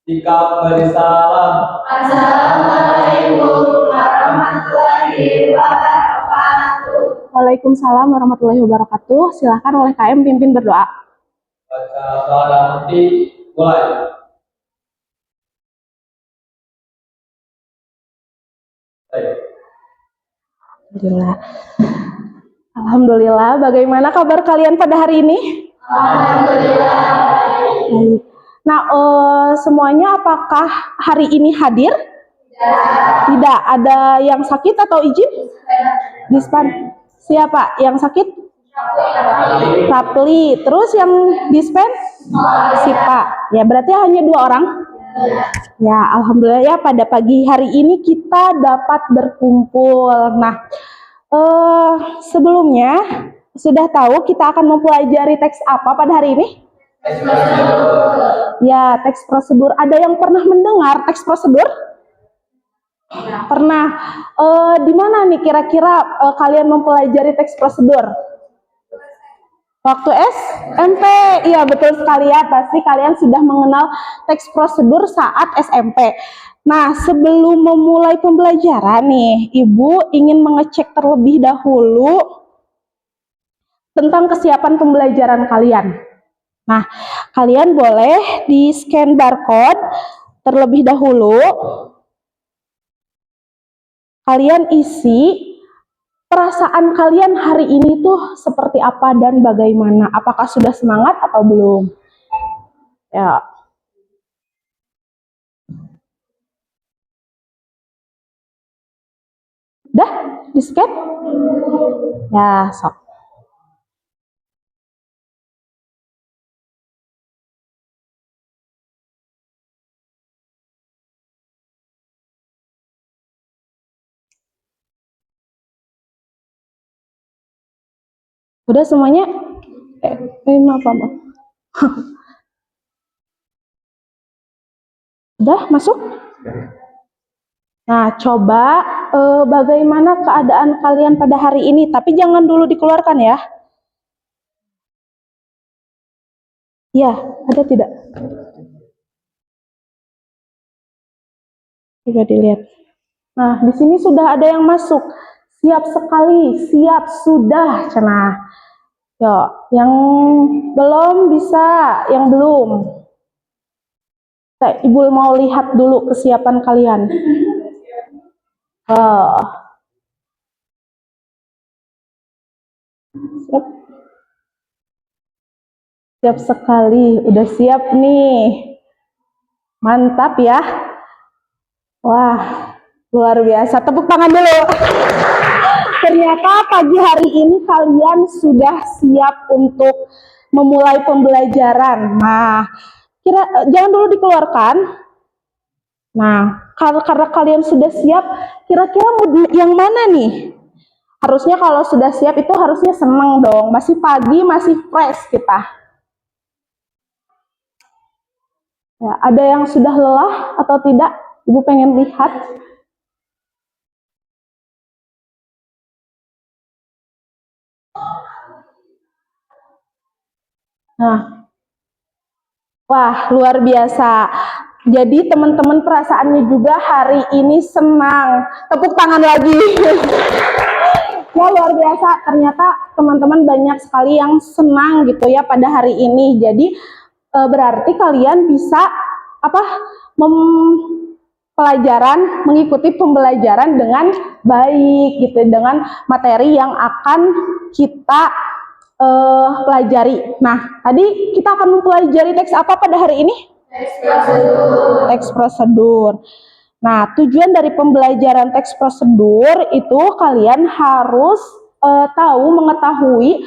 Sikap beri salam. Assalamualaikum warahmatullahi wabarakatuh. Waalaikumsalam warahmatullahi wabarakatuh. Silakan oleh KM pimpin berdoa. Baca pada nanti mulai. Alhamdulillah. Alhamdulillah. Bagaimana kabar kalian pada hari ini? Alhamdulillah. Baik. Nah, semuanya apakah hari ini hadir? Tidak. Ada yang sakit atau izin? Dispen. Siapa yang sakit? Rapli. Terus yang dispen? Sipa. Ya, berarti hanya 2 orang. Ya, alhamdulillah ya pada pagi hari ini kita dapat berkumpul. Nah, sebelumnya sudah tahu kita akan mempelajari teks apa pada hari ini? Ya, teks prosedur. Ada yang pernah mendengar teks prosedur? Pernah. Di mana nih kira-kira kalian mempelajari teks prosedur? Waktu SMP, iya betul sekali ya, pasti kalian sudah mengenal teks prosedur saat SMP. Nah, sebelum memulai pembelajaran nih, Ibu ingin mengecek terlebih dahulu tentang kesiapan pembelajaran kalian. Nah, kalian boleh di-scan barcode terlebih dahulu. Kalian isi perasaan kalian hari ini tuh seperti apa dan bagaimana? Apakah sudah semangat atau belum? Ya. Udah? Di-scan? Ya, sok. Udah semuanya? Maaf. Udah masuk? Nah, coba bagaimana keadaan kalian pada hari ini, tapi jangan dulu dikeluarkan ya. Ya, ada tidak? Coba dilihat. Nah, di sini sudah ada yang masuk. Siap sekali, siap sudah, cenah. Yo, yang belum bisa, yang belum. Ibu mau lihat dulu kesiapan kalian. Siap. Siap sekali, udah siap nih. Mantap ya. Wah, luar biasa. Tepuk tangan dulu. Ternyata pagi hari ini kalian sudah siap untuk memulai pembelajaran. Nah, jangan dulu dikeluarkan. Nah, karena kalian sudah siap, kira-kira yang mana nih? Harusnya kalau sudah siap itu harusnya senang dong. Masih pagi, masih fresh kita. Ya, ada yang sudah lelah atau tidak? Ibu pengen lihat. Nah, wah luar biasa. Jadi teman-teman perasaannya juga hari ini senang. Tepuk tangan lagi. Ya luar biasa. Ternyata teman-teman banyak sekali yang senang gitu ya pada hari ini. Jadi berarti kalian bisa mengikuti pembelajaran dengan baik gitu, dengan materi yang akan kita pelajari. Nah, tadi kita akan mempelajari teks apa pada hari ini? Teks prosedur. Nah, tujuan dari pembelajaran teks prosedur itu kalian harus mengetahui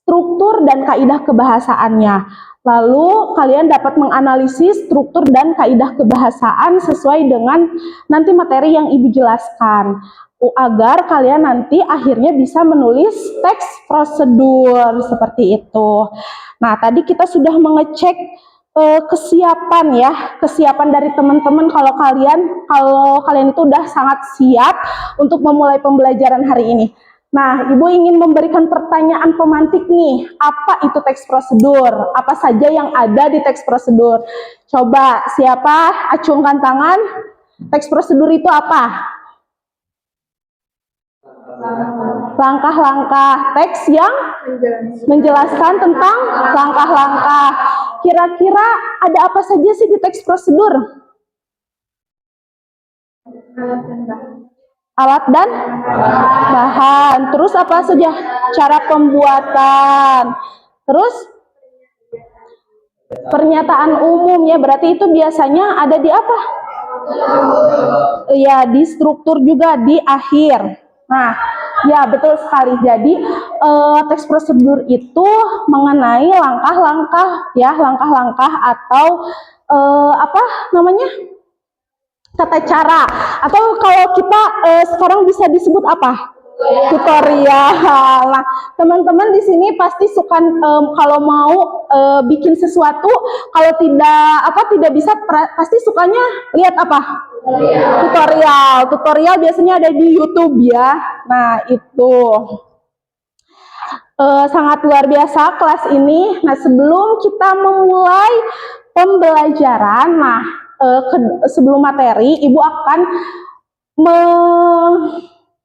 struktur dan kaidah kebahasaannya. Lalu kalian dapat menganalisis struktur dan kaidah kebahasaan sesuai dengan nanti materi yang Ibu jelaskan, agar kalian nanti akhirnya bisa menulis teks prosedur seperti itu. Nah, tadi kita sudah mengecek kesiapan dari teman-teman kalau kalian itu udah sangat siap untuk memulai pembelajaran hari ini. Nah, Ibu ingin memberikan pertanyaan pemantik nih. Apa itu teks prosedur? Apa saja yang ada di teks prosedur? Coba, siapa acungkan tangan? Teks prosedur itu apa? Langkah-langkah teks yang menjelaskan tentang langkah-langkah. Kira-kira ada apa saja sih di teks prosedur? Alat dan bahan. Terus apa saja? Cara pembuatan. Terus pernyataan umum ya, berarti itu biasanya ada di apa? Ya, di struktur juga di akhir. Nah, ya betul sekali. Jadi teks prosedur itu mengenai langkah-langkah ya, langkah-langkah atau apa namanya? Tata cara, atau kalau kita sekarang bisa disebut apa? Tutorial. Nah, teman-teman di sini pasti suka kalau mau bikin sesuatu, kalau tidak bisa pasti sukanya lihat apa? Tutorial. Tutorial biasanya ada di YouTube ya. Nah, itu sangat luar biasa kelas ini. Nah, sebelum kita memulai pembelajaran, nah sebelum materi, Ibu akan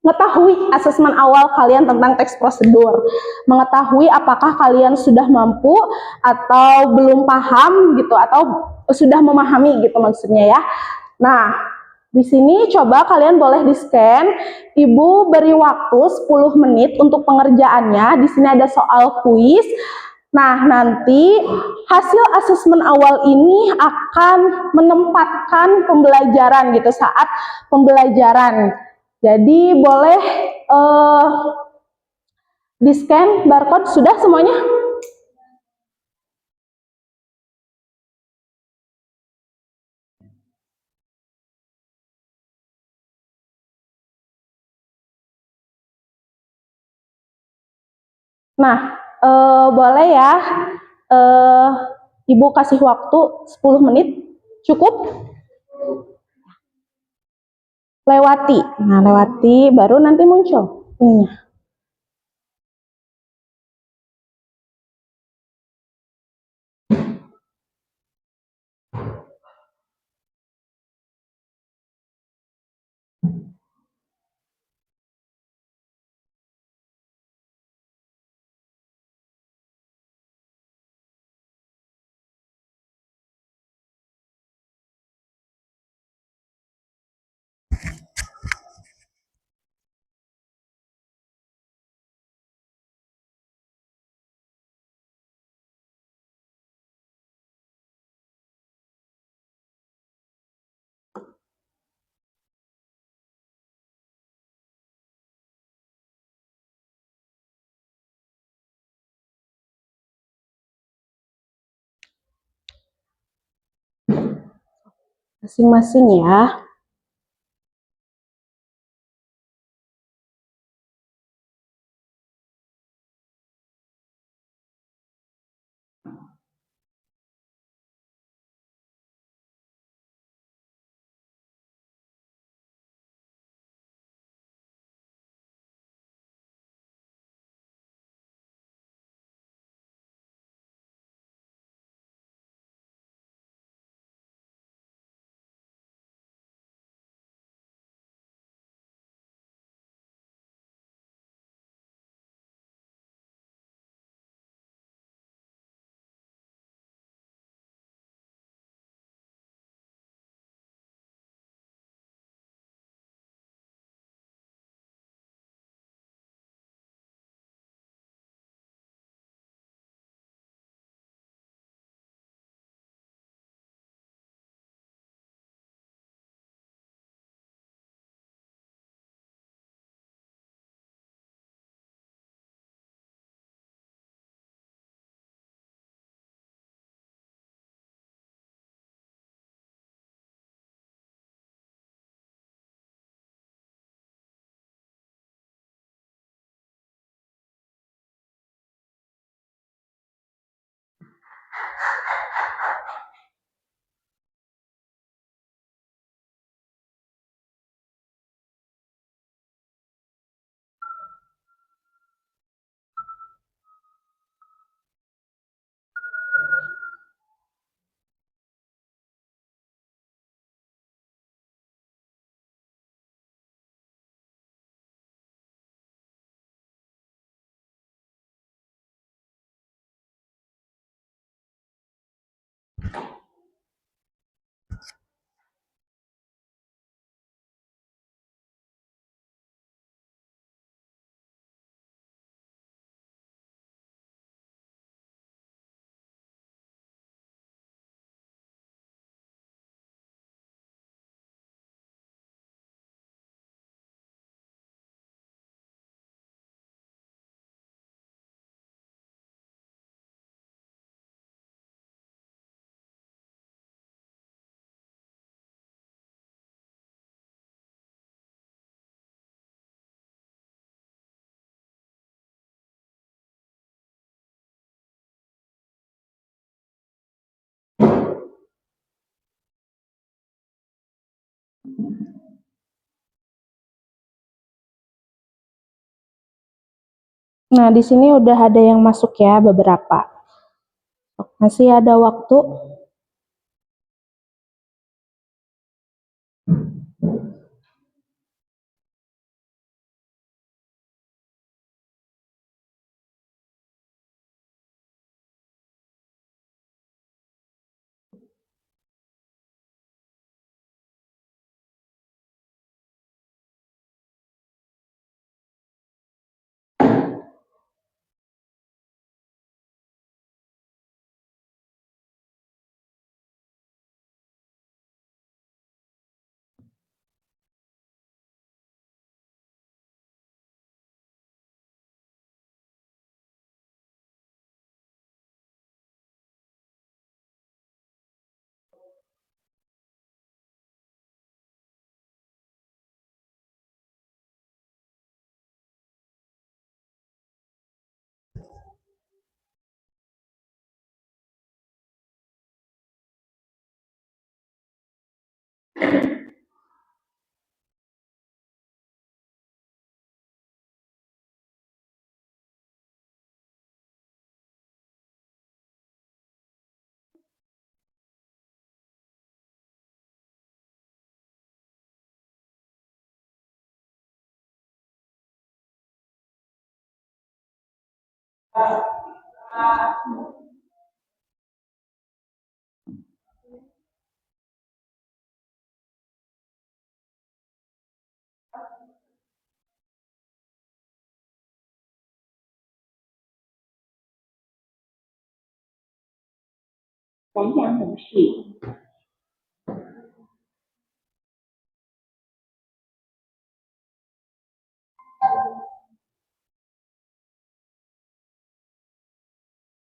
mengetahui asesmen awal kalian tentang teks prosedur, mengetahui apakah kalian sudah mampu atau belum paham gitu, atau sudah memahami gitu maksudnya ya. Nah, di sini coba kalian boleh di-scan. Ibu beri waktu 10 menit untuk pengerjaannya. Di sini ada soal kuis. Nah, nanti hasil asesmen awal ini akan menempatkan pembelajaran gitu saat pembelajaran. Jadi boleh di-scan barcode sudah semuanya? Nah, boleh ya, Ibu kasih waktu 10 menit, cukup? Lewati, nah lewati baru nanti muncul ininya. Masing-masing ya. Nah, di sini udah ada yang masuk ya, beberapa. Masih ada waktu.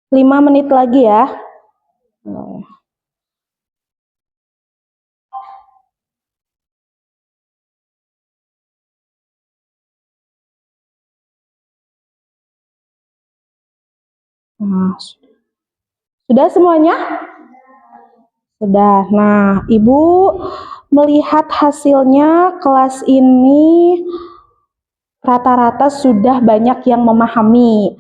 Lima menit lagi ya. Nah, sudah semuanya? Sudah. Nah, Ibu melihat hasilnya kelas ini rata-rata sudah banyak yang memahami.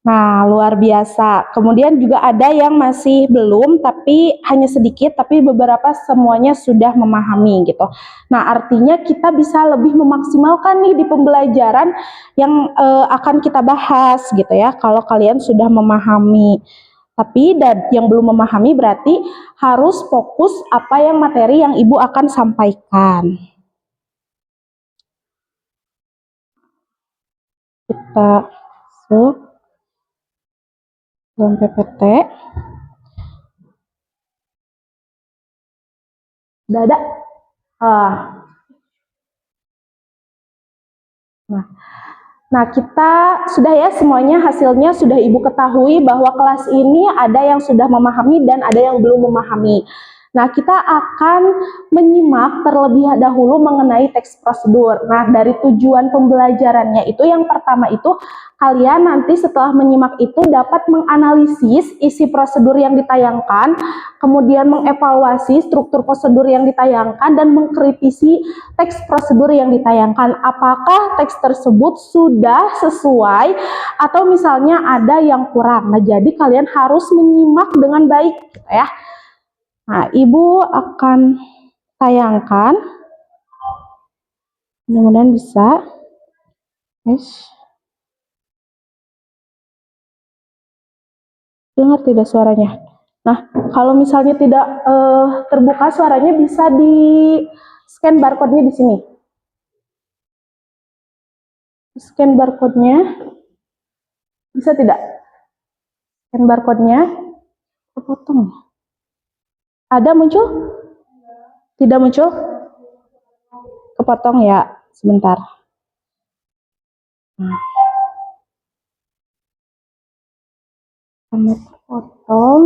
Nah, luar biasa. Kemudian juga ada yang masih belum, tapi hanya sedikit, tapi beberapa semuanya sudah memahami gitu. Nah, artinya kita bisa lebih memaksimalkan nih di pembelajaran yang akan kita bahas gitu ya, kalau kalian sudah memahami. Tapi yang belum memahami berarti harus fokus apa yang materi yang Ibu akan sampaikan. Kita masuk dalam PPT. Udah ada? Nah, kita sudah ya semuanya hasilnya sudah Ibu ketahui bahwa kelas ini ada yang sudah memahami dan ada yang belum memahami. Nah, kita akan menyimak terlebih dahulu mengenai teks prosedur. Nah, dari tujuan pembelajarannya itu yang pertama itu kalian nanti setelah menyimak itu dapat menganalisis isi prosedur yang ditayangkan, kemudian mengevaluasi struktur prosedur yang ditayangkan dan mengkritisi teks prosedur yang ditayangkan. Apakah teks tersebut sudah sesuai atau misalnya ada yang kurang. Nah, jadi kalian harus menyimak dengan baik gitu ya. Nah, Ibu akan tayangkan. Mudah-mudahan bisa. Yes. Dengar tidak suaranya? Nah, kalau misalnya tidak terbuka suaranya bisa di scan barcode-nya di sini. Scan barcode-nya. Bisa tidak? Scan barcode-nya. Kepotong. Ada muncul? Tidak muncul? Kepotong ya, sebentar. Kami potong.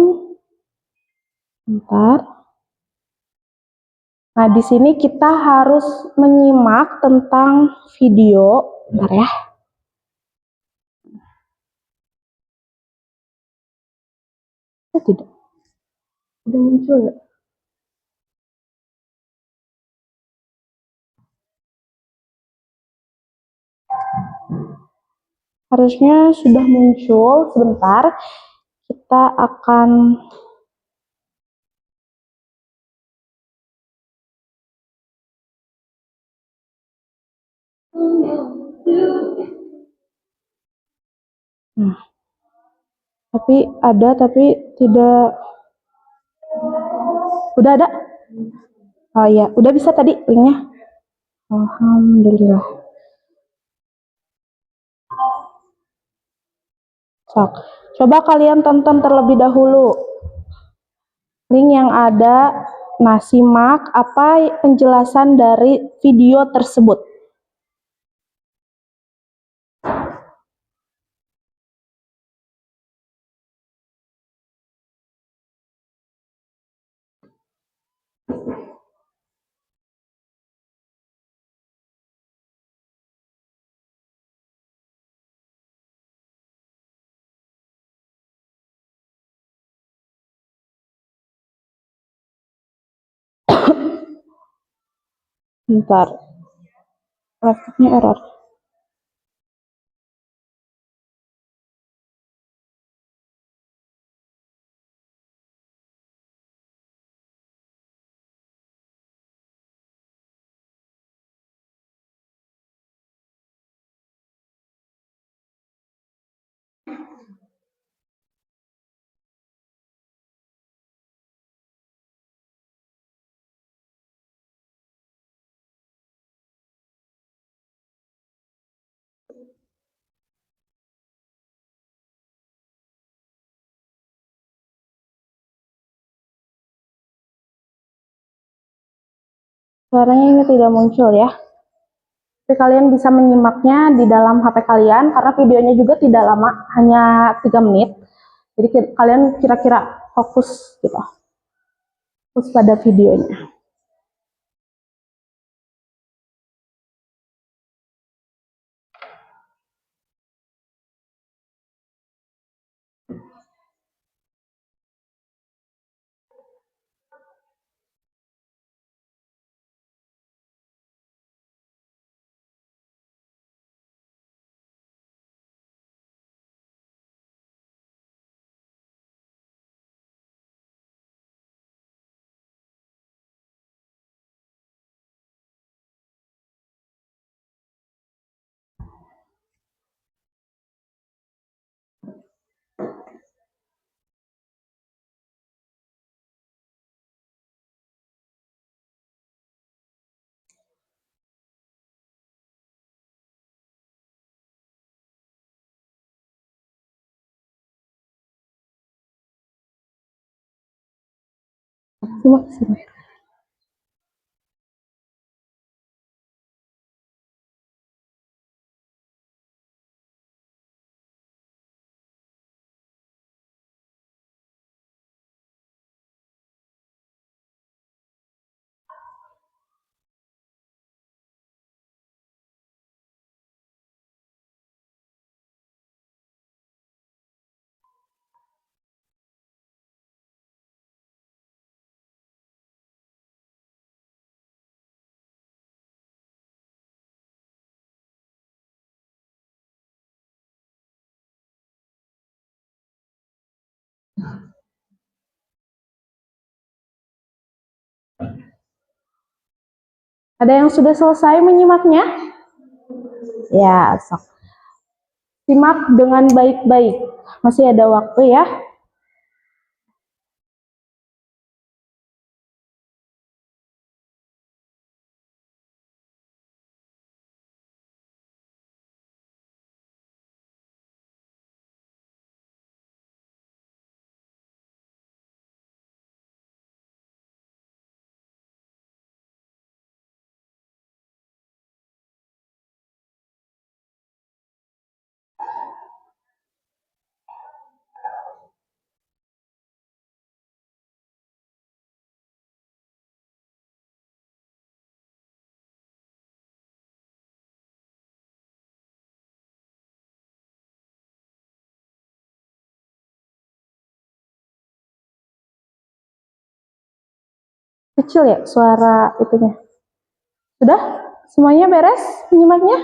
Sebentar. Nah, di sini kita harus menyimak tentang video. Bentar ya. Tidak. Sudah muncul ya? Harusnya sudah muncul. Sebentar, kita akan tapi tidak. Udah ada? Oh iya, udah bisa tadi linknya. Alhamdulillah. Sok. Coba kalian tonton terlebih dahulu link yang ada. Nah, simak apa penjelasan dari video tersebut. Bentar, laptopnya error. Suaranya ini tidak muncul ya. Tapi kalian bisa menyimaknya di dalam HP kalian karena videonya juga tidak lama, hanya 3 menit. Jadi kalian kira-kira fokus gitu. Fokus pada videonya. Simak, simak. Ada yang sudah selesai menyimaknya? Ya, sok. Simak dengan baik-baik. Masih ada waktu ya. Kecil ya suara itunya. Sudah? Semuanya beres menyimaknya?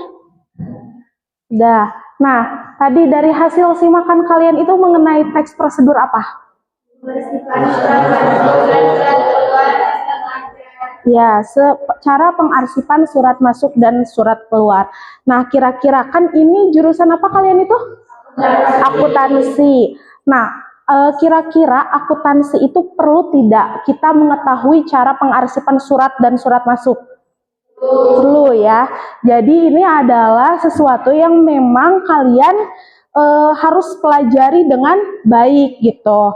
Udah. Nah, tadi dari hasil simakan kalian itu mengenai teks prosedur apa? Ya, cara pengarsipan surat masuk dan surat keluar. Nah, kira-kira kan ini jurusan apa kalian itu? Akuntansi. Nah, kira-kira akuntansi itu perlu tidak kita mengetahui cara pengarsipan surat dan surat masuk? Perlu ya. Jadi ini adalah sesuatu yang memang kalian harus pelajari dengan baik gitu.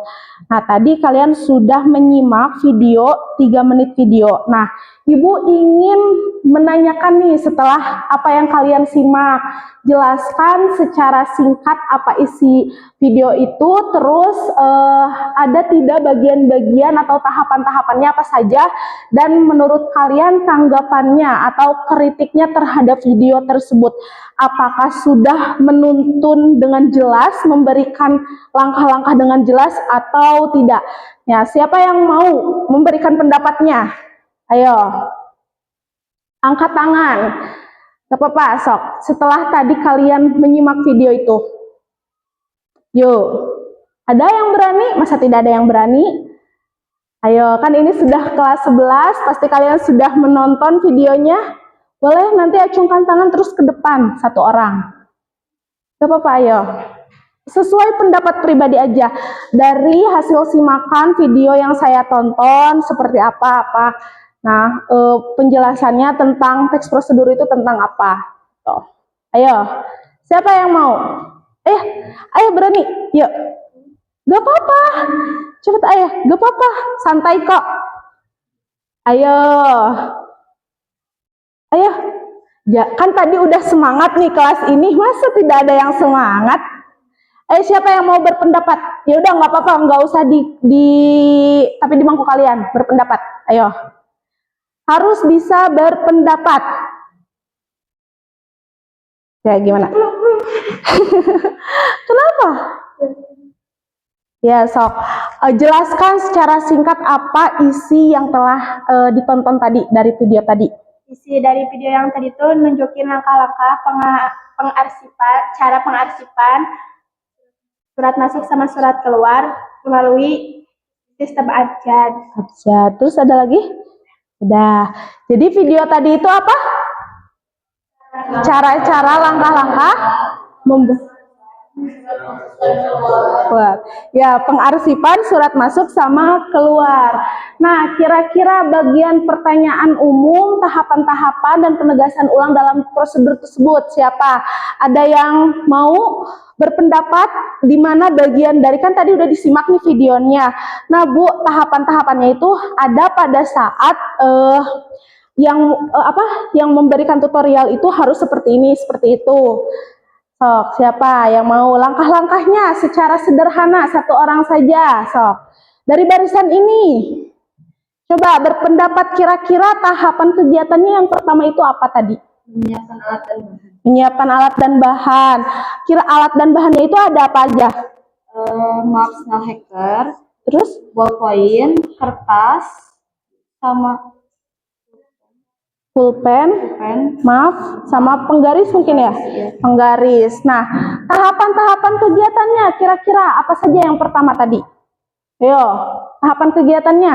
Nah, tadi kalian sudah menyimak video 3 menit video. Nah, Ibu ingin menanyakan nih setelah apa yang kalian simak, jelaskan secara singkat apa isi video itu, terus ada tidak bagian-bagian atau tahapan-tahapannya apa saja, dan menurut kalian tanggapannya atau kritiknya terhadap video tersebut. Apakah sudah menuntun dengan jelas, memberikan langkah-langkah dengan jelas atau tidak? Ya, siapa yang mau memberikan pendapatnya? Ayo, angkat tangan. Gak apa-apa, sok. Setelah tadi kalian menyimak video itu. Yuk, ada yang berani? Masa tidak ada yang berani? Ayo, kan ini sudah kelas 11, pasti kalian sudah menonton videonya. Boleh nanti acungkan tangan terus ke depan, satu orang. Gak apa-apa, ayo. Sesuai pendapat pribadi aja. Dari hasil simakan video yang saya tonton, seperti apa-apa. Nah, penjelasannya tentang teks prosedur itu tentang apa. Tuh. Ayo, siapa yang mau? Ayo berani, yuk. Gak apa-apa, cepet ayo, gak apa-apa, santai kok. Ayo. Ayo, ya, kan tadi udah semangat nih kelas ini, masa tidak ada yang semangat? Ayo, siapa yang mau berpendapat? Ya udah nggak apa-apa, nggak usah tapi di bangku kalian berpendapat. Ayo, harus bisa berpendapat. Ya gimana? Kenapa? Ya sok, jelaskan secara singkat apa isi yang telah ditonton tadi dari video tadi. Isi dari video yang tadi tuh nunjukin langkah-langkah pengarsipan, cara pengarsipan surat masuk sama surat keluar melalui sistem abjad. Abjad. Terus ada lagi? Udah. Jadi video tadi itu apa? Cara-cara langkah-langkah ya, pengarsipan surat masuk sama keluar. Nah, kira-kira bagian pertanyaan umum, tahapan-tahapan, dan penegasan ulang dalam prosedur tersebut siapa? Ada yang mau berpendapat di mana bagian dari, kan tadi udah disimak nih videonya. Nah, Bu, tahapan-tahapannya itu ada pada saat yang memberikan tutorial itu harus seperti ini, seperti itu. Sok, siapa yang mau langkah-langkahnya secara sederhana, satu orang saja, sok. Dari barisan ini, coba berpendapat kira-kira tahapan kegiatannya yang pertama itu apa tadi? Menyiapkan alat dan bahan. Menyiapkan alat dan bahan. Kira alat dan bahannya itu ada apa aja? Maaf, snail hacker, Terus? ballpoint, kertas, sama Pulpen, maaf, sama penggaris mungkin ya? Penggaris. Nah, tahapan-tahapan kegiatannya kira-kira apa saja yang pertama tadi? Ayo, tahapan kegiatannya.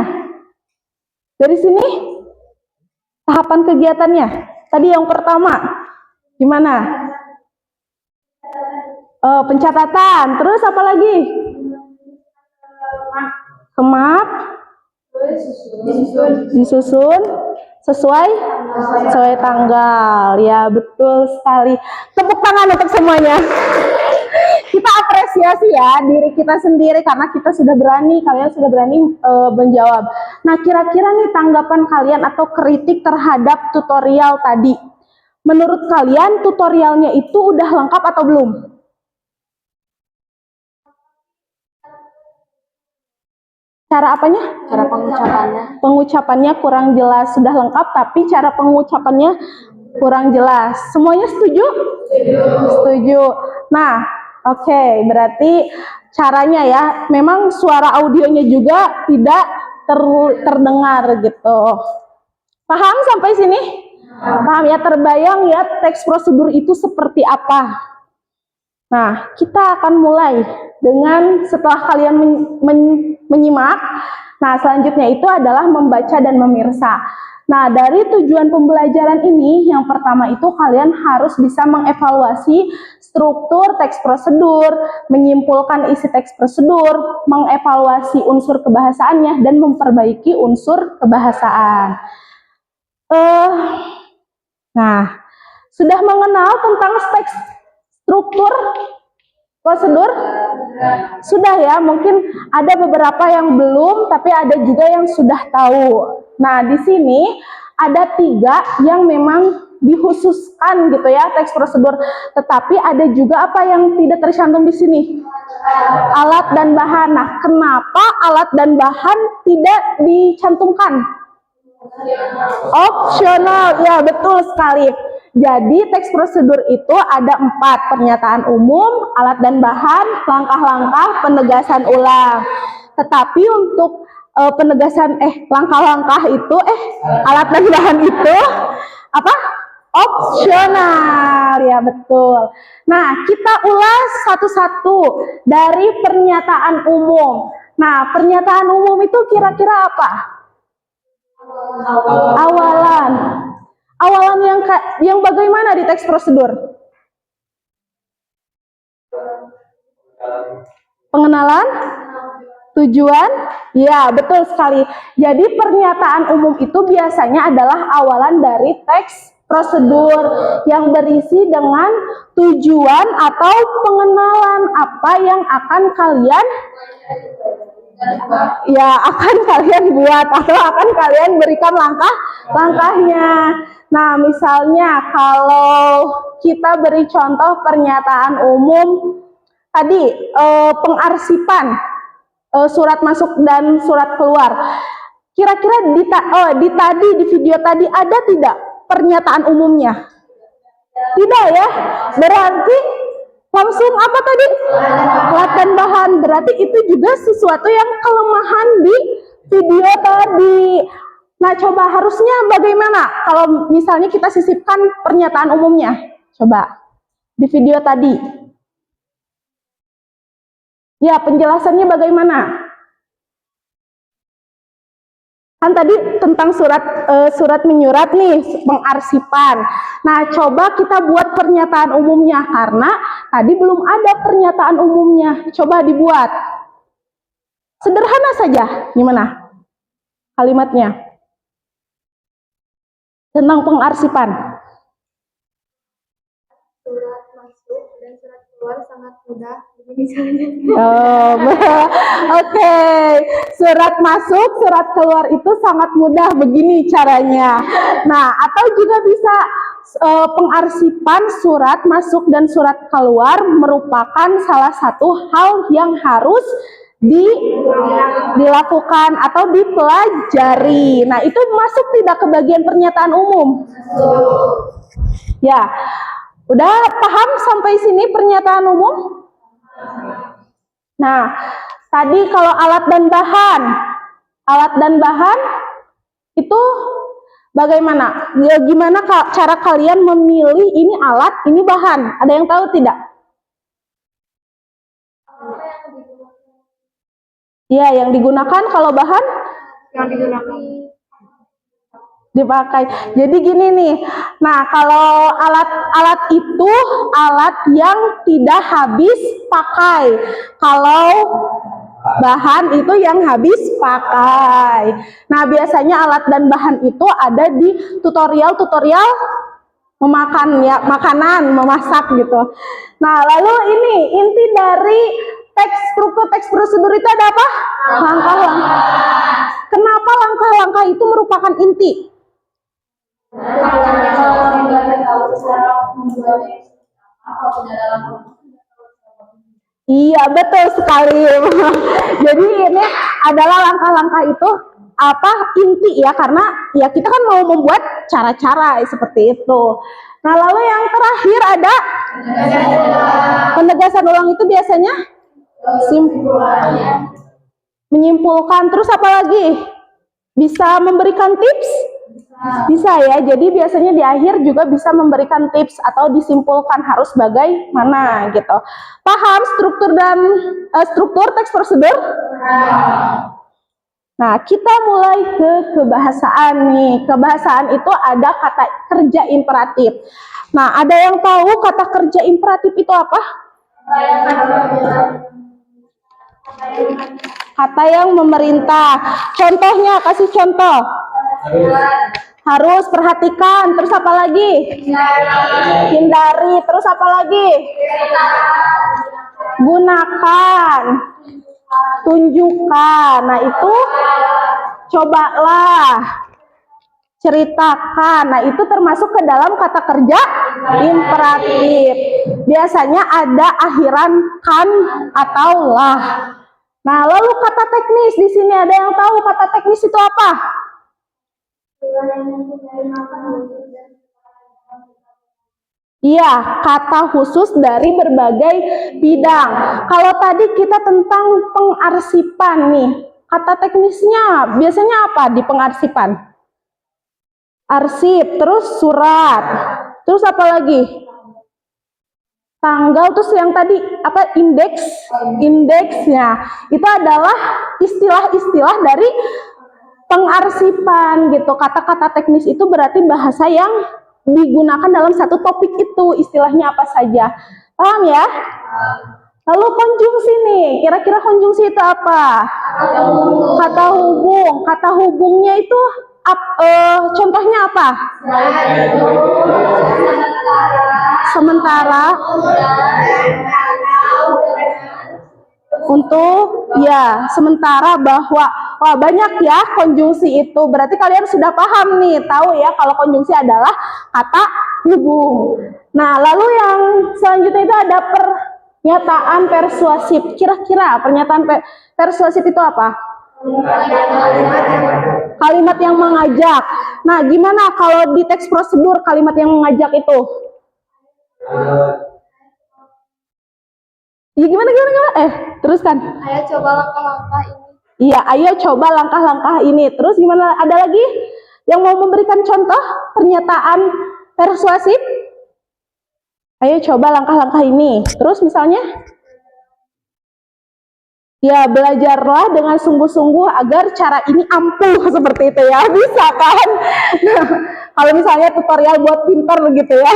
Dari sini, tahapan kegiatannya. Tadi yang pertama, gimana? Pencatatan. Terus apa lagi? Kemak. Disusun. Sesuai tanggal. Ya, betul sekali. Tepuk tangan untuk semuanya. Kita apresiasi ya diri kita sendiri karena kita sudah berani, kalian sudah berani menjawab. Nah, kira-kira nih tanggapan kalian atau kritik terhadap tutorial tadi. Menurut kalian tutorialnya itu udah lengkap atau belum? Cara apanya? cara pengucapannya. Pengucapannya kurang jelas, sudah lengkap tapi cara pengucapannya kurang jelas. Semuanya setuju? Setuju. Nah, oke, berarti caranya ya, memang suara audionya juga tidak terdengar gitu. Paham sampai sini? Paham ya, terbayang ya teks prosedur itu seperti apa? Nah, kita akan mulai dengan setelah kalian menyimak. Nah, selanjutnya itu adalah membaca dan memirsa. Nah, dari tujuan pembelajaran ini, yang pertama itu kalian harus bisa mengevaluasi struktur teks prosedur, menyimpulkan isi teks prosedur, mengevaluasi unsur kebahasaannya, dan memperbaiki unsur kebahasaan. Nah, sudah mengenal tentang teks struktur prosedur? Sudah ya, mungkin ada beberapa yang belum, tapi ada juga yang sudah tahu. Nah, di sini ada 3 yang memang dikhususkan gitu ya, teks prosedur. Tetapi ada juga apa yang tidak tercantum di sini? Alat dan bahan. Nah, kenapa alat dan bahan tidak dicantumkan? Opsional, ya betul sekali. Jadi teks prosedur itu ada 4, pernyataan umum, alat dan bahan, langkah-langkah, penegasan ulang. Tetapi untuk penegasan langkah-langkah itu alat dan bahan itu apa? Opsional, ya betul. Nah, kita ulas satu-satu dari pernyataan umum. Nah, pernyataan umum itu kira-kira apa? Awalan. Awalan yang bagaimana di teks prosedur? Pengenalan, tujuan, ya betul sekali. Jadi pernyataan umum itu biasanya adalah awalan dari teks prosedur yang berisi dengan tujuan atau pengenalan apa yang akan kalian buat atau akan kalian berikan langkahnya. Nah, misalnya kalau kita beri contoh pernyataan umum tadi pengarsipan surat masuk dan surat keluar. Kira-kira di video tadi ada tidak pernyataan umumnya? Tidak ya? Berarti langsung apa tadi? Alat dan bahan. Berarti itu juga sesuatu yang kelemahan di video tadi. Nah, coba harusnya bagaimana kalau misalnya kita sisipkan pernyataan umumnya? Coba di video tadi. Ya, penjelasannya bagaimana? Kan tadi tentang surat menyurat nih, pengarsipan. Nah, coba kita buat pernyataan umumnya karena tadi belum ada pernyataan umumnya. Coba dibuat. Sederhana saja. Gimana kalimatnya? Tentang pengarsipan. Surat masuk dan surat keluar sangat mudah. Oke. Surat masuk, surat keluar itu sangat mudah. Begini caranya. Nah, atau juga bisa pengarsipan surat masuk dan surat keluar merupakan salah satu hal yang harus dilakukan atau dipelajari. Nah, itu masuk tidak ke bagian pernyataan umum? Ya, udah paham sampai sini pernyataan umum? Nah, tadi kalau alat dan bahan itu bagaimana? Ya, gimana cara kalian memilih ini alat, ini bahan? Ada yang tahu tidak? Ya, yang digunakan kalau bahan? Yang digunakan. Dipakai. Jadi gini nih. Nah, kalau alat itu alat yang tidak habis pakai. Kalau bahan itu yang habis pakai. Nah, biasanya alat dan bahan itu ada di tutorial memakan ya, makanan, memasak gitu. Nah, lalu ini inti dari struktur teks prosedur itu ada apa? Langkah-langkah. Kenapa langkah-langkah itu merupakan inti? Iya, betul sekali. Jadi ini adalah langkah-langkah itu apa inti ya, karena ya kita kan mau membuat cara-cara seperti itu. Nah, lalu yang terakhir ada penegasan ulang itu biasanya menyimpulkan. Terus apa lagi? Bisa memberikan tips? Bisa ya, jadi biasanya di akhir juga bisa memberikan tips atau disimpulkan harus bagaimana gitu. Paham struktur teks prosedur? Nah, kita mulai ke kebahasaan nih. Kebahasaan itu ada kata kerja imperatif. Nah, ada yang tahu kata kerja imperatif itu apa? Kata yang memerintah. Contohnya, kasih contoh. Harus, perhatikan, terus apa lagi? Hindari, terus apa lagi? Gunakan, tunjukkan. Nah, itu cobalah, ceritakan. Nah, itu termasuk ke dalam kata kerja imperatif. Biasanya ada akhiran kan atau lah. Nah, lalu kata teknis di sini ada yang tahu kata teknis itu apa? Iya, kata khusus dari berbagai bidang. Kalau tadi kita tentang pengarsipan nih, kata teknisnya biasanya apa di pengarsipan? Arsip, terus surat, terus apa lagi? Tanggal, terus yang tadi apa? Indeksnya. Itu adalah istilah-istilah dari pengarsipan gitu. Kata-kata teknis itu berarti bahasa yang digunakan dalam satu topik itu, istilahnya apa saja. Paham ya? Lalu konjungsi nih, kira-kira konjungsi itu apa? Kata hubung. Kata hubungnya itu contohnya apa? Sementara. Untuk ya, sementara bahwa wah banyak ya konjungsi itu. Berarti kalian sudah paham nih, tahu ya kalau konjungsi adalah kata hubung. Nah, lalu yang selanjutnya itu ada pernyataan persuasif. Kira-kira pernyataan persuasif itu apa? Kalimat yang mengajak. Nah, gimana kalau di teks prosedur kalimat yang mengajak itu? Ya gimana? Teruskan. Ayo coba langkah-langkah ini. Iya, ayo coba langkah-langkah ini. Terus gimana? Ada lagi yang mau memberikan contoh pernyataan persuasif? Ayo coba langkah-langkah ini. Terus misalnya? Ya, belajarlah dengan sungguh-sungguh agar cara ini ampuh seperti itu ya. Bisa kan? Kalau misalnya tutorial buat pintar begitu ya.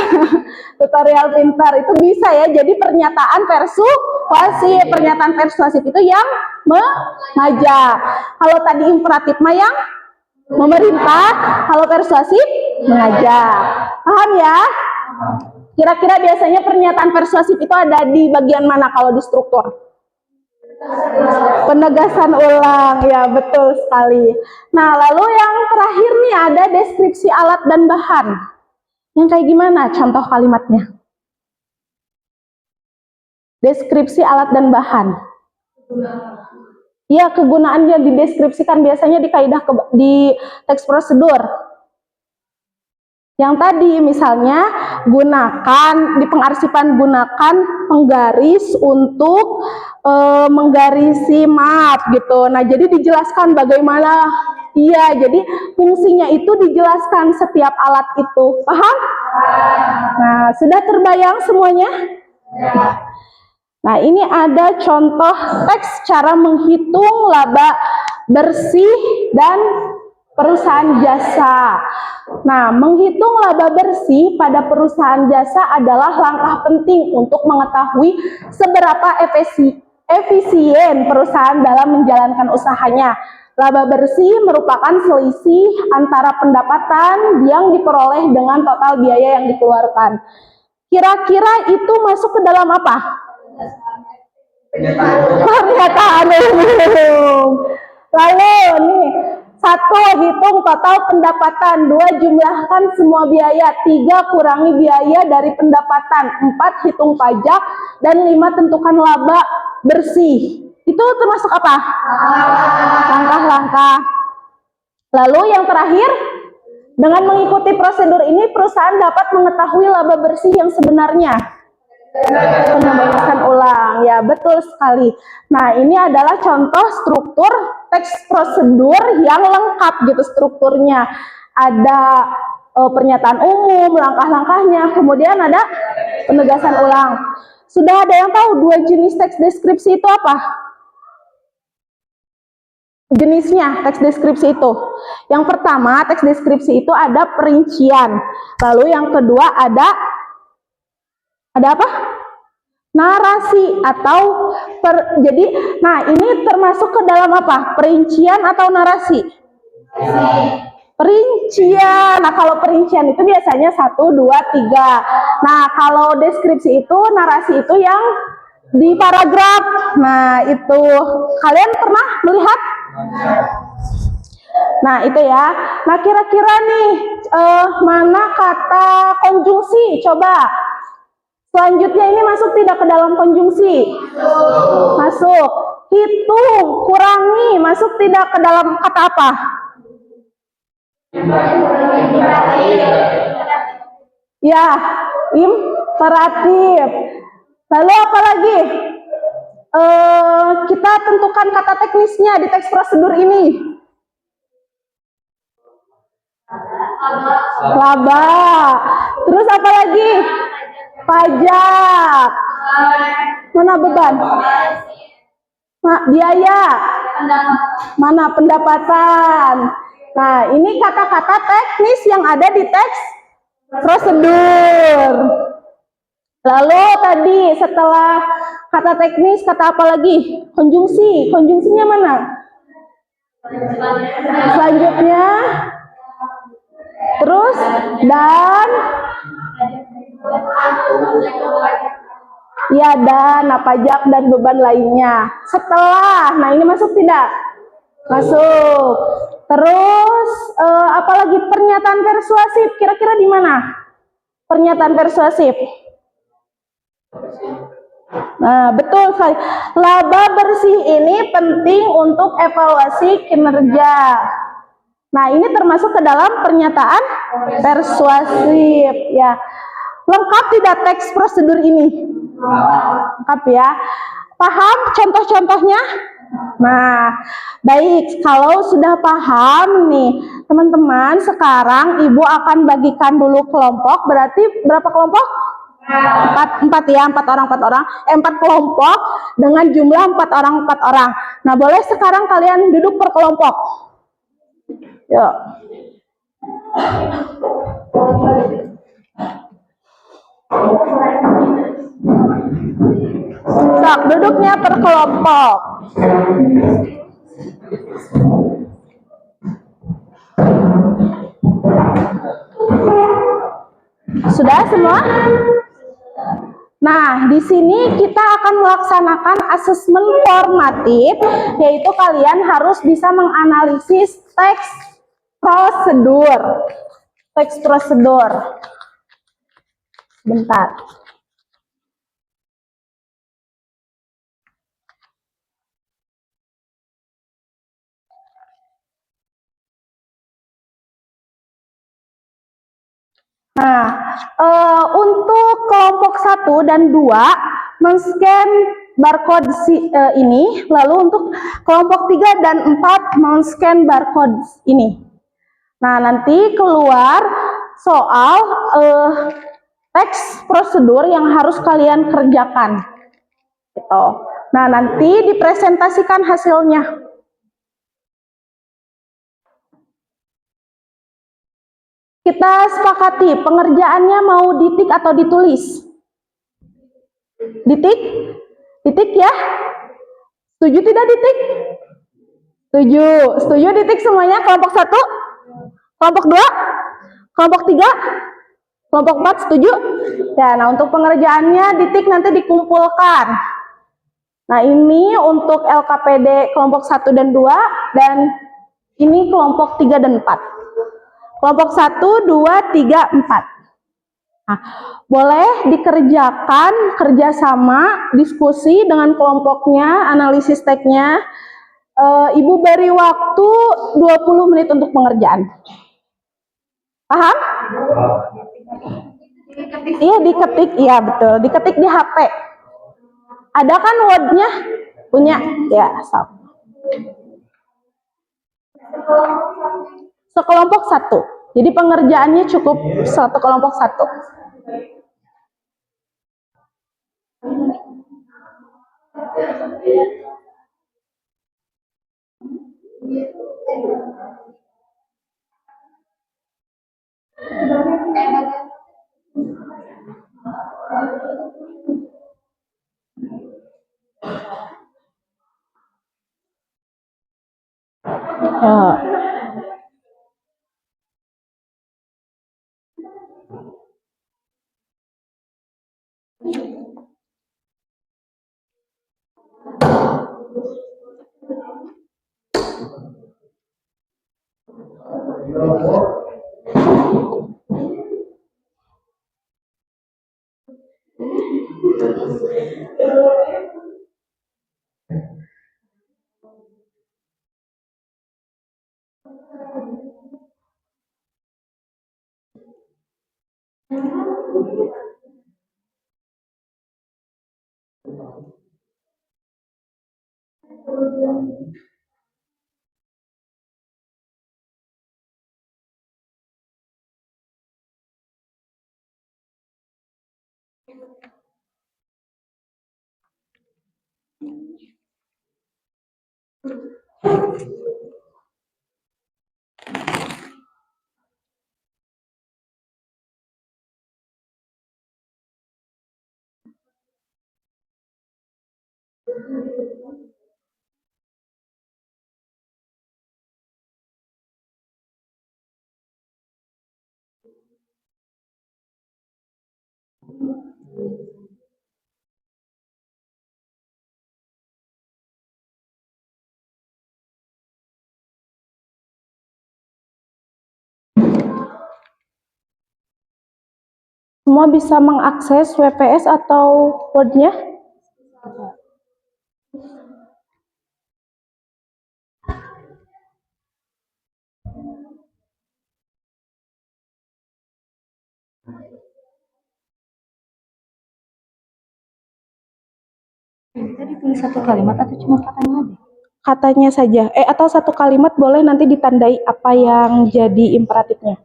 Tutorial pintar itu bisa ya. Jadi pernyataan persuasif. Pernyataan persuasif itu yang mengajak. Kalau tadi imperatif mah yang memerintah. Kalau persuasif mengajak. Paham ya? Kira-kira biasanya pernyataan persuasif itu ada di bagian mana kalau di struktur? Penegasan ulang, ya betul sekali. Nah, lalu yang terakhir nih ada deskripsi alat dan bahan. Yang kayak gimana contoh kalimatnya? Deskripsi alat dan bahan. Ya, kegunaannya dideskripsikan biasanya di kaidah di teks prosedur. Yang tadi misalnya gunakan di pengarsipan, gunakan penggaris untuk menggarisi map gitu. Nah, jadi dijelaskan bagaimana. Iya, jadi fungsinya itu dijelaskan setiap alat itu. Paham? Nah, sudah terbayang semuanya? Nah, ini ada contoh teks cara menghitung laba bersih dan perusahaan jasa. Nah, menghitung laba bersih pada perusahaan jasa adalah langkah penting untuk mengetahui seberapa efisien perusahaan dalam menjalankan usahanya. Laba bersih merupakan selisih antara pendapatan yang diperoleh dengan total biaya yang dikeluarkan. Kira-kira itu masuk ke dalam apa? Pernyataan umum. Lalu nih, 1. Hitung total pendapatan. 2. Jumlahkan semua biaya. 3. Kurangi biaya dari pendapatan. 4. Hitung pajak. Dan 5. Tentukan laba bersih. Itu termasuk apa? Langkah-langkah. Lalu yang terakhir, dengan mengikuti prosedur ini perusahaan dapat mengetahui laba bersih yang sebenarnya. Penugasan ulang, ya betul sekali. Nah, ini adalah contoh struktur teks prosedur yang lengkap gitu strukturnya. ada pernyataan umum, langkah-langkahnya, kemudian ada penegasan ulang. Sudah ada yang tahu dua jenis teks deskripsi itu apa? Jenisnya teks deskripsi itu. Yang pertama, teks deskripsi itu ada perincian. Lalu yang kedua ada apa? Narasi atau jadi nah ini termasuk ke dalam apa? Perincian atau narasi? Perincian. Nah, kalau perincian itu biasanya 1, 2, 3. Nah, kalau deskripsi itu, narasi itu yang di paragraf. Nah, itu kalian pernah melihat? Nah, itu ya. Nah, kira-kira nih mana kata konjungsi? Coba. Selanjutnya ini masuk tidak ke dalam konjungsi? Masuk. Hitung, kurangi, masuk tidak ke dalam kata apa? Ya, imperatif. Lalu apa lagi? Kita tentukan kata teknisnya di teks prosedur ini. Laba. Terus apa lagi? Pajak. Mana beban? Biaya. Mana pendapatan? Nah, ini kata-kata teknis yang ada di teks prosedur. Lalu tadi setelah kata teknis, kata apa lagi? Konjungsi. Konjungsinya mana? Selanjutnya. Terus dan ya, dan pajak dan beban lainnya. Setelah, nah ini masuk tidak? Masuk. Terus apalagi pernyataan persuasif? Kira-kira di mana pernyataan persuasif? Nah, betul sekali. Laba bersih ini penting untuk evaluasi kinerja. Nah, ini termasuk ke dalam pernyataan persuasif ya. Lengkap tidak teks prosedur ini? Lengkap ya. Paham contoh-contohnya? Nah, baik, kalau sudah paham nih, teman-teman, sekarang Ibu akan bagikan dulu kelompok. Berarti berapa kelompok? Empat ya, 4 orang. 4 kelompok dengan jumlah 4 orang. Nah, boleh sekarang kalian duduk per kelompok. Yuk. Sok, duduknya per kelompok. Sudah semua? Nah, di sini kita akan melaksanakan asesmen formatif, yaitu kalian harus bisa menganalisis teks prosedur. Teks prosedur. Bentar. Nah, untuk kelompok 1 dan 2 men-scan barcode ini, lalu untuk kelompok 3 dan 4 men-scan barcode ini. Nah, nanti keluar soal teks prosedur yang harus kalian kerjakan. Gitu. Nah, nanti dipresentasikan hasilnya. Kita sepakati pengerjaannya mau ditik atau ditulis? Ditik? Ditik ya? Setuju tidak ditik? Setuju. Setuju ditik semuanya? Kelompok 1? Kelompok 2? Kelompok 3? Kelompok 4 setuju? Ya, nah untuk pengerjaannya ditik nanti dikumpulkan. Nah, ini untuk LKPD kelompok 1 dan 2 dan ini kelompok 3 dan 4. Kelompok 1, 2, 3, 4. Nah, boleh dikerjakan kerjasama, diskusi dengan kelompoknya, analisis teksnya. Ibu beri waktu 20 menit untuk pengerjaan. Paham? Iya, diketik. Iya, betul. Diketik di HP. Ada kan Word-nya? Punya? Ya, sama. Sekelompok 1. Jadi pengerjaannya cukup satu kelompok satu. Ya. Semua bisa mengakses WPS atau Word-nya? Tadi tulis satu kalimat atau cuma katanya aja? Katanya saja. Atau satu kalimat boleh nanti ditandai apa yang jadi imperatifnya.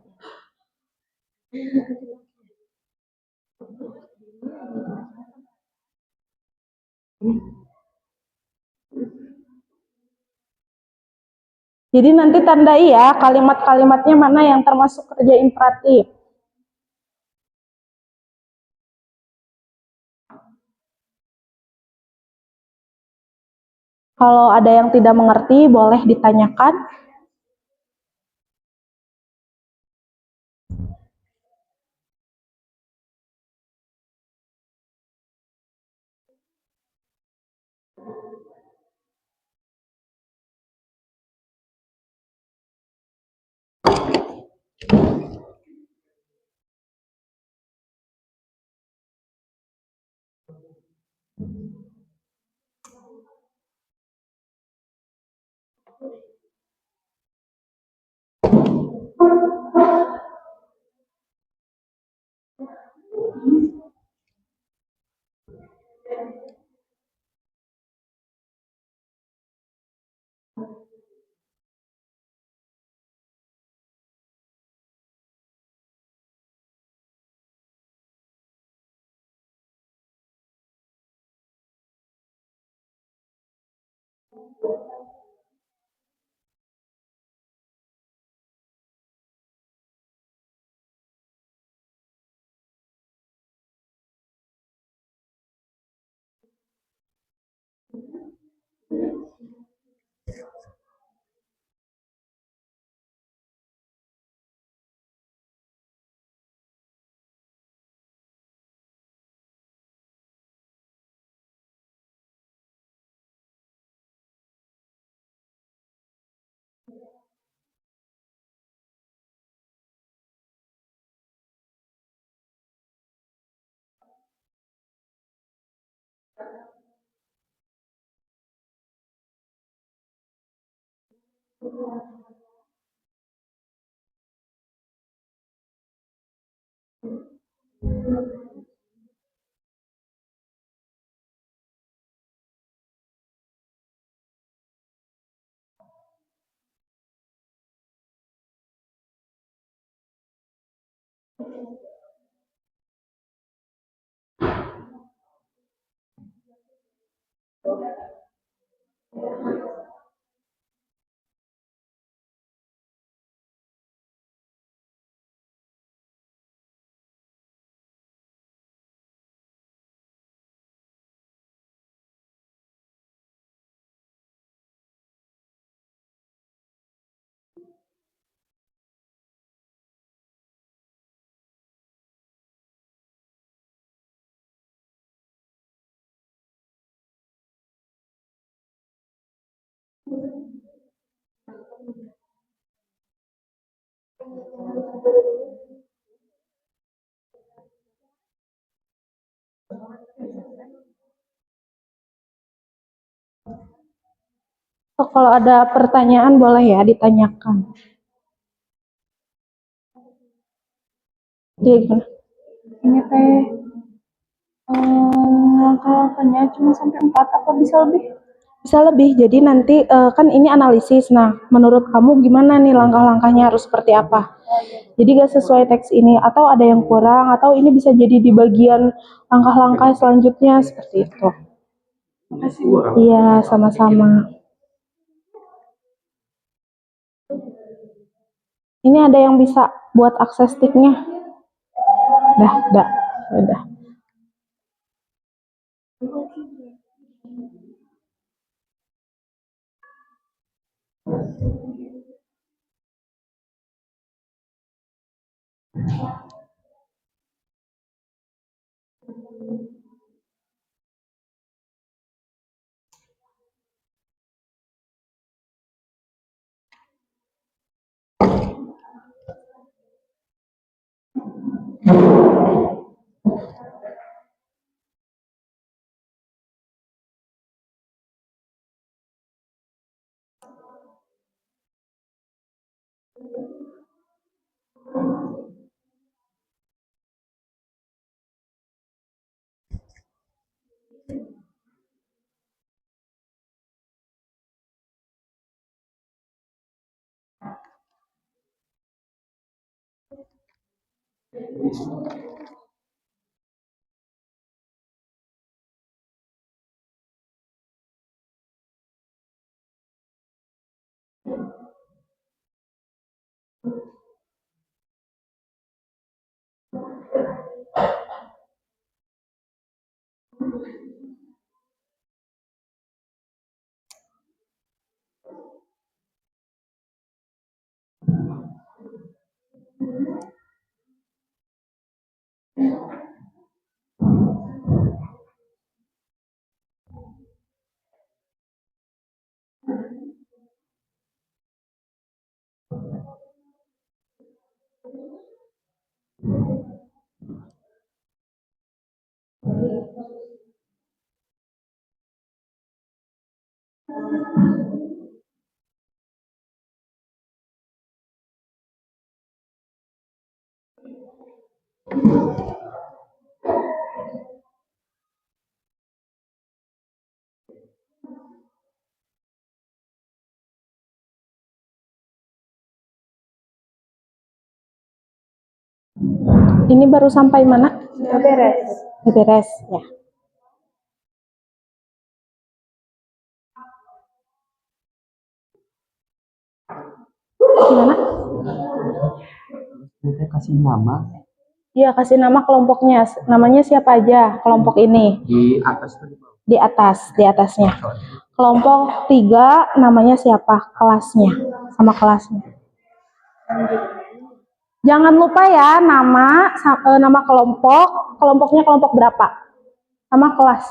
Jadi nanti tandai ya kalimat-kalimatnya mana yang termasuk kerja imperatif. Kalau ada yang tidak mengerti boleh ditanyakan. So, kalau ada pertanyaan boleh ya ditanyakan. Jadi gimana? Ini teh langkah-langkahnya cuma sampai 4 apa bisa lebih? Bisa lebih. Jadi nanti kan ini analisis. Nah, menurut kamu gimana nih langkah-langkahnya harus seperti apa? Jadi gak sesuai teks ini atau ada yang kurang atau ini bisa jadi di bagian langkah-langkah selanjutnya seperti itu. Iya, sama-sama. Ini ada yang bisa buat akses sticknya? Dah, udah. Ini baru sampai mana? Sudah beres. Udah beres ya. Gimana? Kita kasih nama Iya, kasih nama kelompoknya. Namanya siapa aja kelompok ini? di atas tadi. Di atasnya. Kelompok 3 namanya siapa? Kelasnya, sama kelasnya. Jangan lupa ya nama kelompok, kelompoknya kelompok berapa, sama kelas.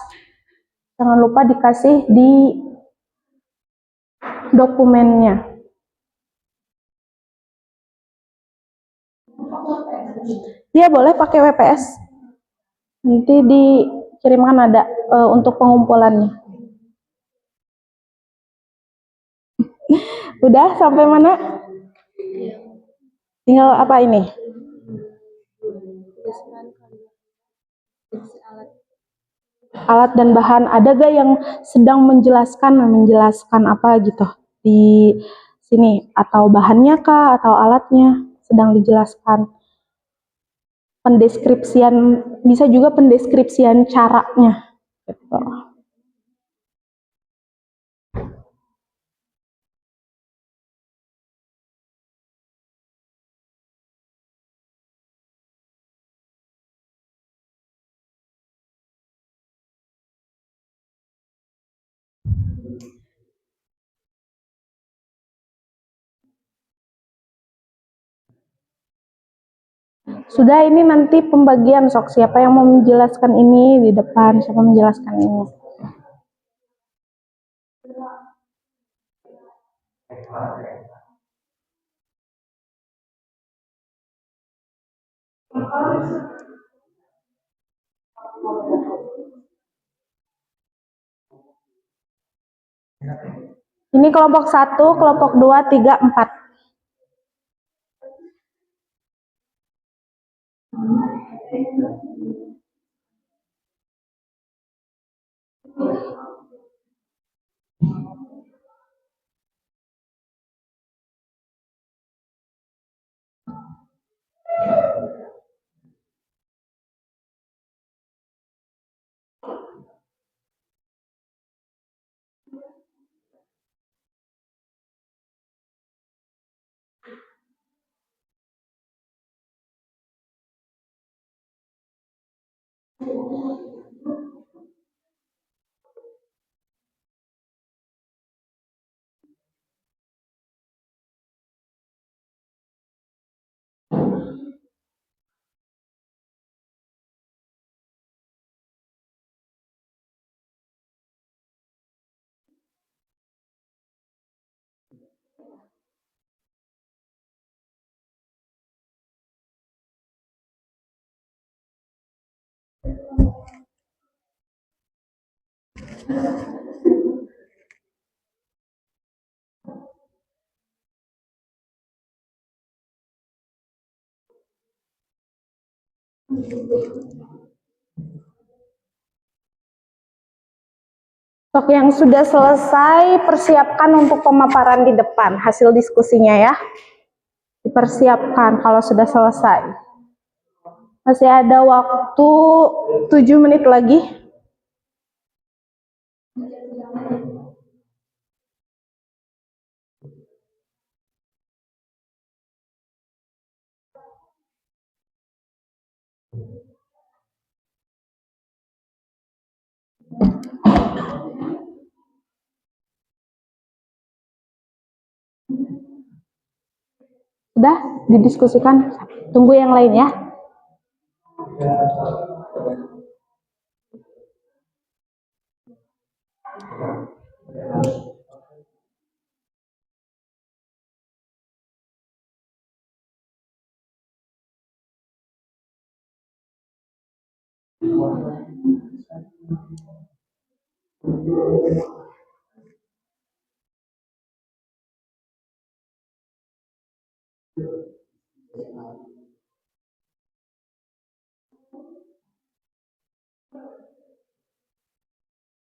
Jangan lupa dikasih di dokumennya. Dia boleh pakai WPS. Nanti dikirimkan ada untuk pengumpulannya. Udah sampai mana? Tinggal apa ini? Alat dan bahan. Ada gak yang sedang menjelaskan apa gitu di sini? Atau bahannya kah? Atau alatnya sedang dijelaskan? pendeskripsian, bisa juga pendeskripsian caranya gitu. Sudah, ini nanti pembagian, sok siapa yang mau menjelaskan ini di depan, siapa menjelaskan ini. Ini kelompok 1, kelompok 2, 3, 4. Untuk yang sudah selesai, persiapkan untuk pemaparan di depan, hasil diskusinya ya. Dipersiapkan kalau sudah selesai. Masih ada waktu 7 menit lagi. Sudah didiskusikan, tunggu yang lain ya.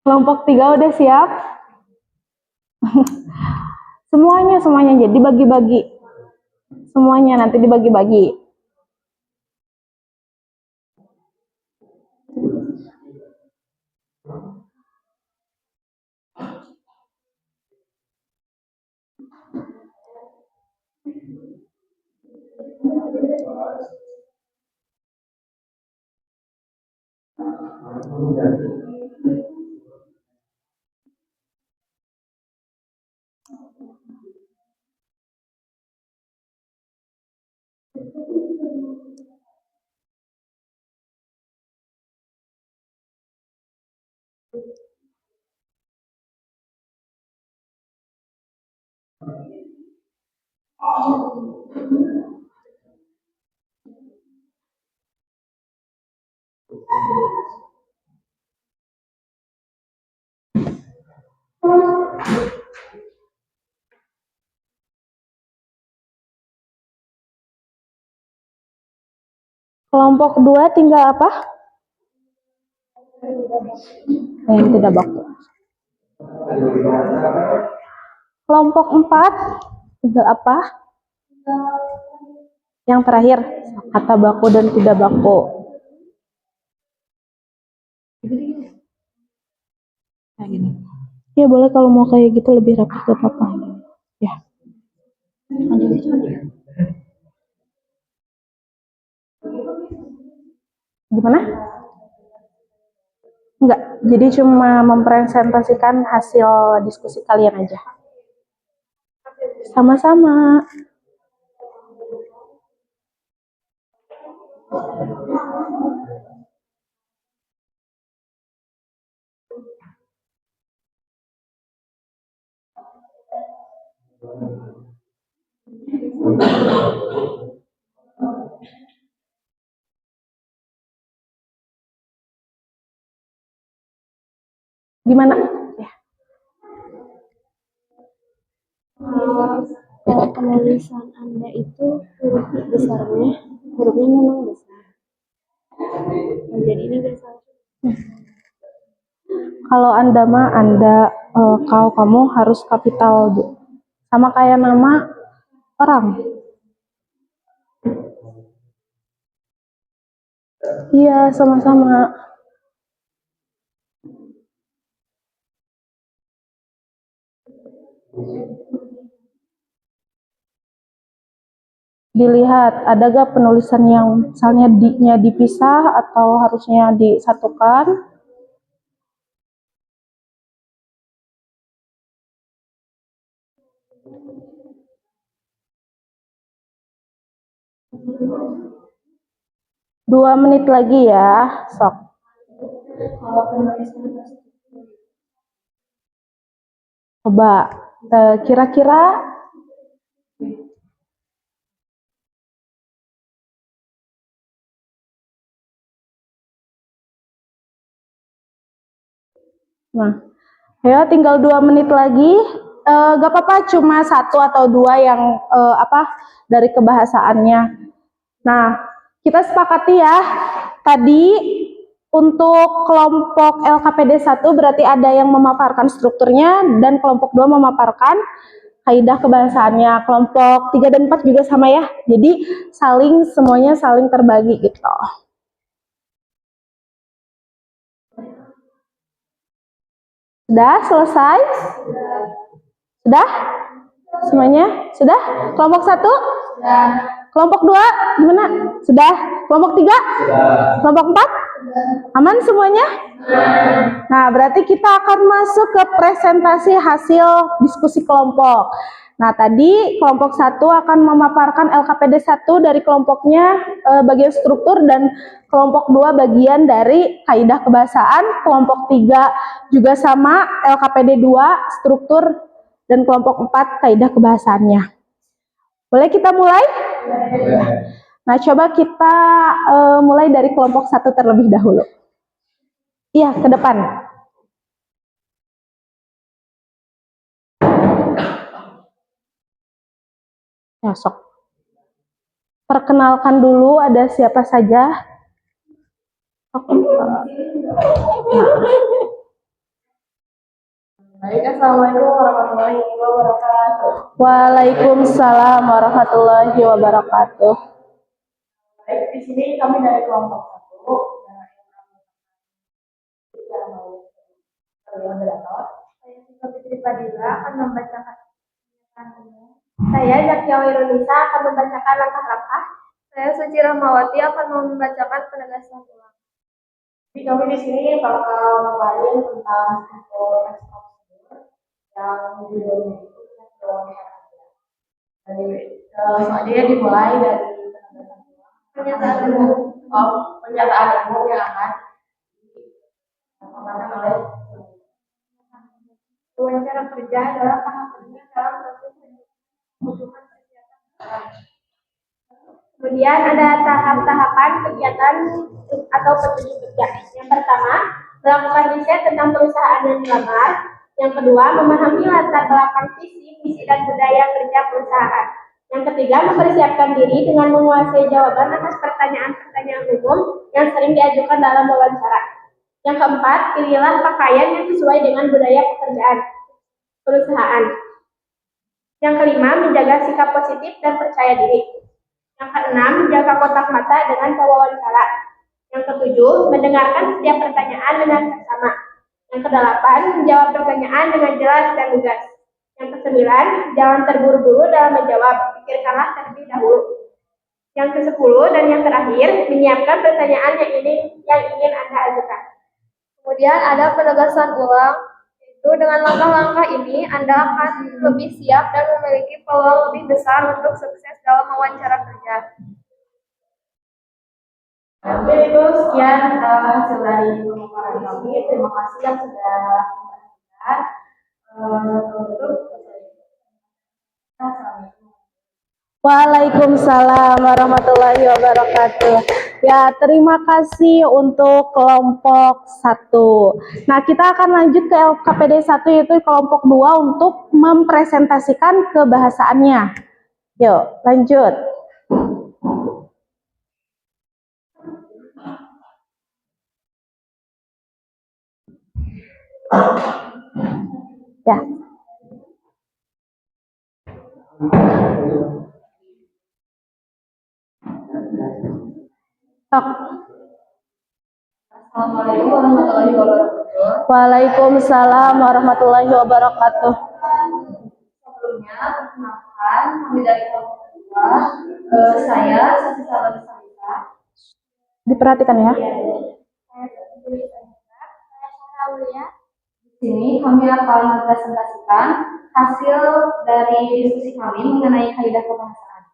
Kelompok 3 udah siap? Semuanya jadi bagi-bagi. Semuanya nanti dibagi-bagi. Kelompok 2 tinggal apa? Yang tidak baku. Kelompok 4 tinggal apa? Yang terakhir, kata baku dan tidak baku. Kayak gini. Ya boleh kalau mau kayak gitu lebih rapi ke papa. Ya. Gimana? Enggak, jadi cuma mempresentasikan hasil diskusi kalian aja. Sama-sama. Gimana? Ya. Kalau penulisan Anda itu hurufnya memang besar. Jadi ini besar. Kalau Anda mah Anda, kamu harus kapital, Bu. Sama kayak nama orang. Iya, sama-sama. Dilihat, ada gak penulisan yang misalnya di-nya dipisah atau harusnya disatukan? Dua menit lagi ya, sok. Coba, kira-kira nah, ya tinggal 2 menit lagi. Gak apa-apa, cuma 1 atau 2 yang dari kebahasaannya. Nah, kita sepakati ya. Tadi untuk kelompok LKPD 1 berarti ada yang memaparkan strukturnya dan kelompok 2 memaparkan kaidah kebahasaannya. Kelompok 3 dan 4 juga sama ya. Jadi semuanya saling terbagi gitu. Sudah selesai? Sudah? Semuanya? Sudah? Kelompok 1? Sudah. Kelompok 2 gimana? Sudah. Kelompok 3? Sudah. Kelompok 4? Aman semuanya? Nah, berarti kita akan masuk ke presentasi hasil diskusi kelompok. Nah, tadi kelompok 1 akan memaparkan LKPD 1 dari kelompoknya bagian struktur dan kelompok 2 bagian dari kaidah kebahasaan, kelompok 3 juga sama LKPD 2 struktur dan kelompok 4 kaidah kebahasaannya. Boleh kita mulai? Nah, coba kita mulai dari kelompok 1 terlebih dahulu. Iya, ke depan. Ya, sok. Perkenalkan dulu ada siapa saja. Baik, assalamualaikum warahmatullahi wabarakatuh. Waalaikumsalam warahmatullahi wabarakatuh. Baik, di sini kami dari kelompok 1 Saya Siswa Fitri Fadila akan membacakan pernyataan umum. Saya Zakia Wirunisa akan membacakan langkah-langkah. Saya Suci Rahmawati akan membacakan penegasan ulang. Jadi kami di sini bakal membahas tentang struktur teks prosedur yang judulnya itu jadi soalnya dimulai dari pernyataan umum. Pernyataan umum yang akan disampaikan oleh wawancara kerja adalah tahap penting dalam proses pembentukan kegiatan. Kemudian ada tahap-tahapan kegiatan atau petunjuk kerja. Yang pertama, melakukan riset tentang perusahaan yang dilamar. Yang kedua, memahami latar belakang visi, misi dan budaya kerja perusahaan. Yang ketiga, mempersiapkan diri dengan menguasai jawaban atas pertanyaan-pertanyaan umum yang sering diajukan dalam wawancara. Yang keempat, pilihlah pakaian yang sesuai dengan budaya pekerjaan perusahaan. Yang kelima, menjaga sikap positif dan percaya diri. Yang keenam, jaga kontak mata dengan pewawancara. Yang ketujuh, mendengarkan setiap pertanyaan dengan seksama. Yang kedelapan, menjawab pertanyaan dengan jelas dan lugas. Yang kesembilan, jangan terburu-buru dalam menjawab, pikirkanlah terlebih dahulu. Yang kesepuluh dan yang terakhir, menyiapkan pertanyaan yang ingin Anda ajukan. Kemudian ada penegasan ulang, itu dengan langkah-langkah ini Anda akan lebih siap dan memiliki peluang lebih besar untuk sukses dalam wawancara kerja. Oke, itu sekian hasil dari pemaparan kami. Terima kasih yang sudah menonton. Waalaikumsalam warahmatullahi wabarakatuh. Ya, terima kasih untuk kelompok 1. Nah, kita akan lanjut ke LKPD 1 yaitu kelompok 2 untuk mempresentasikan kebahasaannya. Yuk, lanjut. Ya. Sok. Assalamualaikum warahmatullahi wabarakatuh. Waalaikumsalam warahmatullahi wabarakatuh. Sebelumnya, perkenalkan kami dari kelompok 2. Saya Sasi Salari Salisa. Diperhatikan ya. Di sini kami akan mempresentasikan hasil dari diskusi kami mengenai kaidah kebahasaan.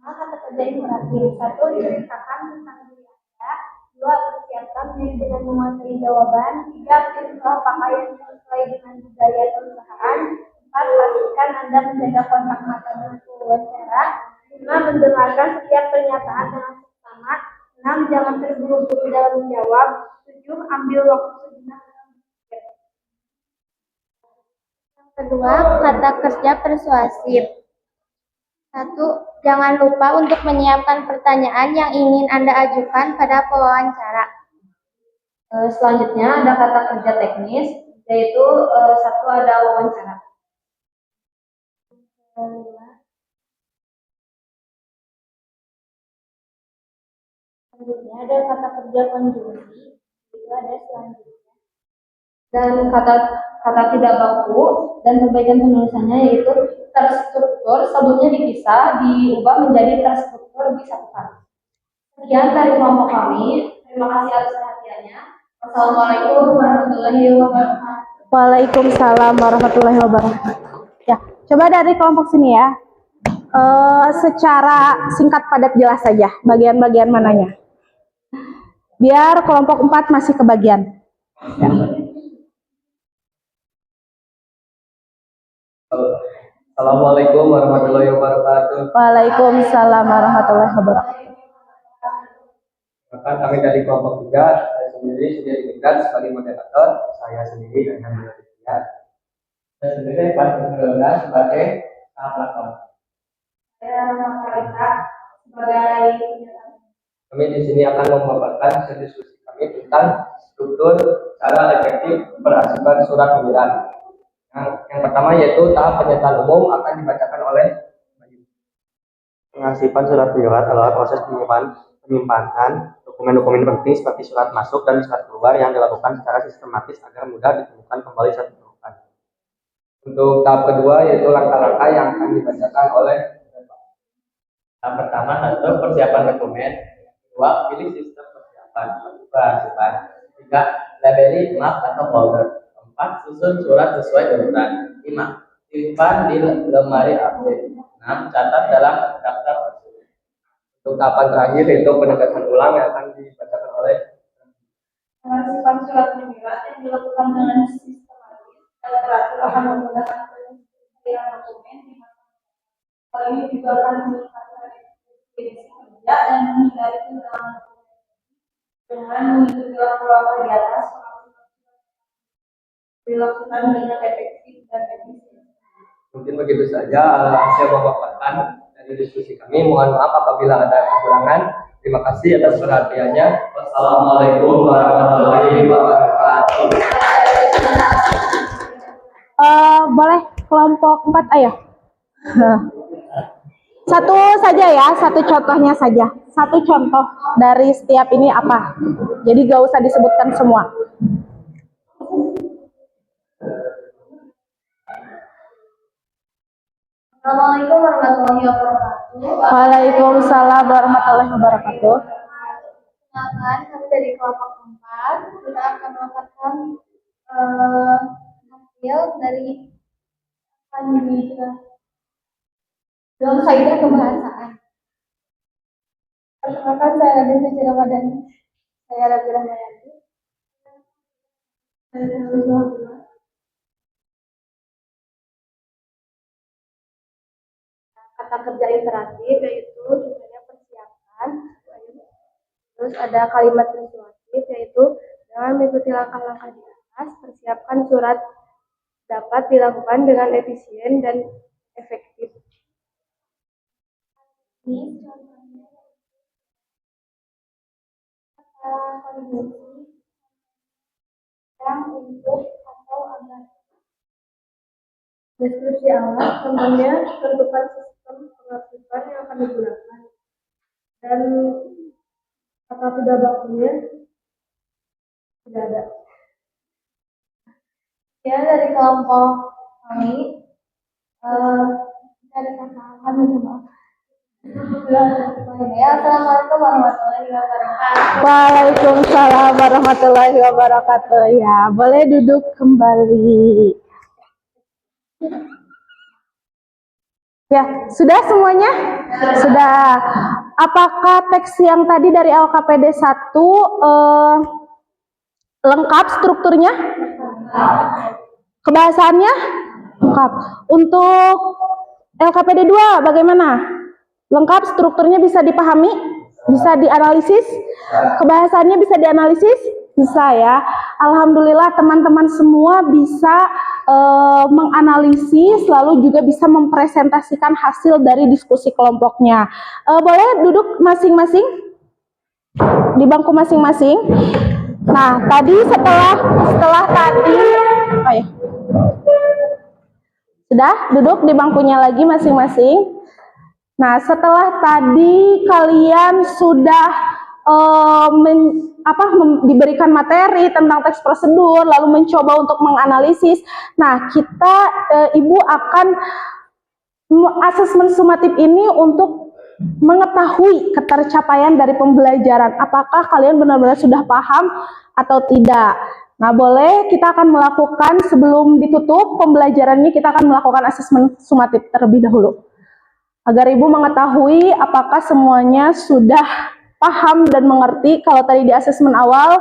Kata kerja imperatif. 1. Ceritakan tentang diri Anda. 2. Persiapkan diri dengan menguasai jawaban. 3. Pilihlah pakaian yang sesuai dengan budaya perusahaan. 4. Pastikan Anda menjaga kontak mata dengan pewawancara. 5. Mendengarkan setiap pernyataan dengan seksama. 6. Jangan terburu-buru dalam menjawab. 7. Ambil waktu sejenak dalam berpikir. Yang kedua, kata kerja persuasif. 1. Jangan lupa untuk menyiapkan pertanyaan yang ingin Anda ajukan pada pewawancara. Selanjutnya ada kata kerja teknis, yaitu 1 ada wawancara. Selanjutnya ada kata kerja konjungsi, itu ada selanjutnya. Dan kata tidak baku dan perbaikan penulisannya yaitu terstruktur sebelumnya dipisah diubah menjadi terstruktur disatukan. Sekian dari kelompok kami. Terima kasih atas perhatiannya. Wassalamualaikum warahmatullahi wabarakatuh. Waalaikumsalam warahmatullahi wabarakatuh. Ya, coba dari kelompok sini ya. Secara singkat padat jelas saja bagian-bagian mananya. Biar kelompok 4 masih kebagian. Ya. Assalamualaikum warahmatullahi wabarakatuh. Waalaikumsalam warahmatullahi wabarakatuh. Maka kami dari kelompok 3, saya sendiri sudah diberikan sebagai moderator. Saya sendiri dengan Maria. Saya sendiri Pak Nurullah sebagai pelakon. Saya Makarita sebagai Kami di sini akan memaparkan hasil diskusi kami tentang struktur cara efektif berarsipan surat pembelaan. Yang pertama yaitu tahap pernyataan umum akan dibacakan oleh Pengarsipan surat menyurat adalah proses penyimpanan dokumen-dokumen penting seperti surat masuk dan surat keluar yang dilakukan secara sistematis agar mudah ditemukan kembali saat diperlukan. Untuk tahap kedua yaitu langkah-langkah yang akan dibacakan oleh tahap pertama satu persiapan dokumen, 2 pilih sistem persiapan, perarsipan, 3 labeli map atau folder, 4 susun surat sesuai urutan, 5 simpan di lemari arsip, 6 catat dalam daftar arsip. Untuk tahapan terakhir yaitu penegasan ulang yang akan dibacakan oleh pengarsipan surat menyurat yang dilakukan dengan sistematis dan teratur akan menggunakan penyimpanan dokumen di masa. Hal ini juga akan meningkatkan efisiensi kerja dan menghindari kehilangan dokumen dengan mengikuti langkah-langkah di atas. Dilakukan dengan efektif dan efisien. Mungkin begitu saja hasil pemaparan dari diskusi kami. Mohon maaf apabila ada kekurangan. Terima kasih atas perhatiannya. Wassalamualaikum warahmatullahi wabarakatuh. Boleh kelompok 4 ayo. Satu saja ya, satu contohnya saja. Satu contoh dari setiap ini apa? Jadi gak usah disebutkan semua. Assalamualaikum warahmatullahi wabarakatuh. Waalaikumsalam warahmatullahi wabarakatuh. Perkenalkan, kami dari kelompok 4. Kita akan melakukan hasil dari dalam saya kebahasaan. Perkenalkan, saya Raden Suci Ramadan. Saya Rabi Rahmayati. Kata kerja imperatif yaitu tujuannya persiapan. Terus ada kalimat persuasif yaitu dengan mengikuti langkah-langkah di atas, persiapkan surat dapat dilakukan dengan efisien dan efektif. Ini contohnya kata konjungsi yang untuk atau agar. Deskripsi alat, contohnya tentukan sistem pengasuhan yang akan digunakan dan kata tidak bakunya tidak ada. Ya, dari kelompok kami dari kakak kami coba. Ya, assalamualaikum warahmatullahi wabarakatuh. Waalaikumsalam warahmatullahi wabarakatuh. Ya, boleh duduk kembali. Ya, sudah semuanya? Sudah. Apakah teks yang tadi dari LKPD 1 lengkap strukturnya? Kebahasaannya? Lengkap. Untuk LKPD 2 bagaimana? Lengkap, strukturnya bisa dipahami? Bisa dianalisis? Kebahasaannya bisa dianalisis? Bisa ya. Alhamdulillah teman-teman semua bisa menganalisis, lalu juga bisa mempresentasikan hasil dari diskusi kelompoknya. Boleh duduk masing-masing di bangku masing-masing. Nah, tadi setelah tadi, oh ya. Sudah duduk di bangkunya lagi masing-masing. Nah, setelah tadi kalian sudah diberikan materi tentang teks prosedur, lalu mencoba untuk menganalisis. Nah, Ibu akan asesmen sumatif ini untuk mengetahui ketercapaian dari pembelajaran. Apakah kalian benar-benar sudah paham atau tidak? Nah, boleh kita akan melakukan sebelum ditutup pembelajarannya, kita akan melakukan asesmen sumatif terlebih dahulu. Agar Ibu mengetahui apakah semuanya sudah paham dan mengerti. Kalau tadi di asesmen awal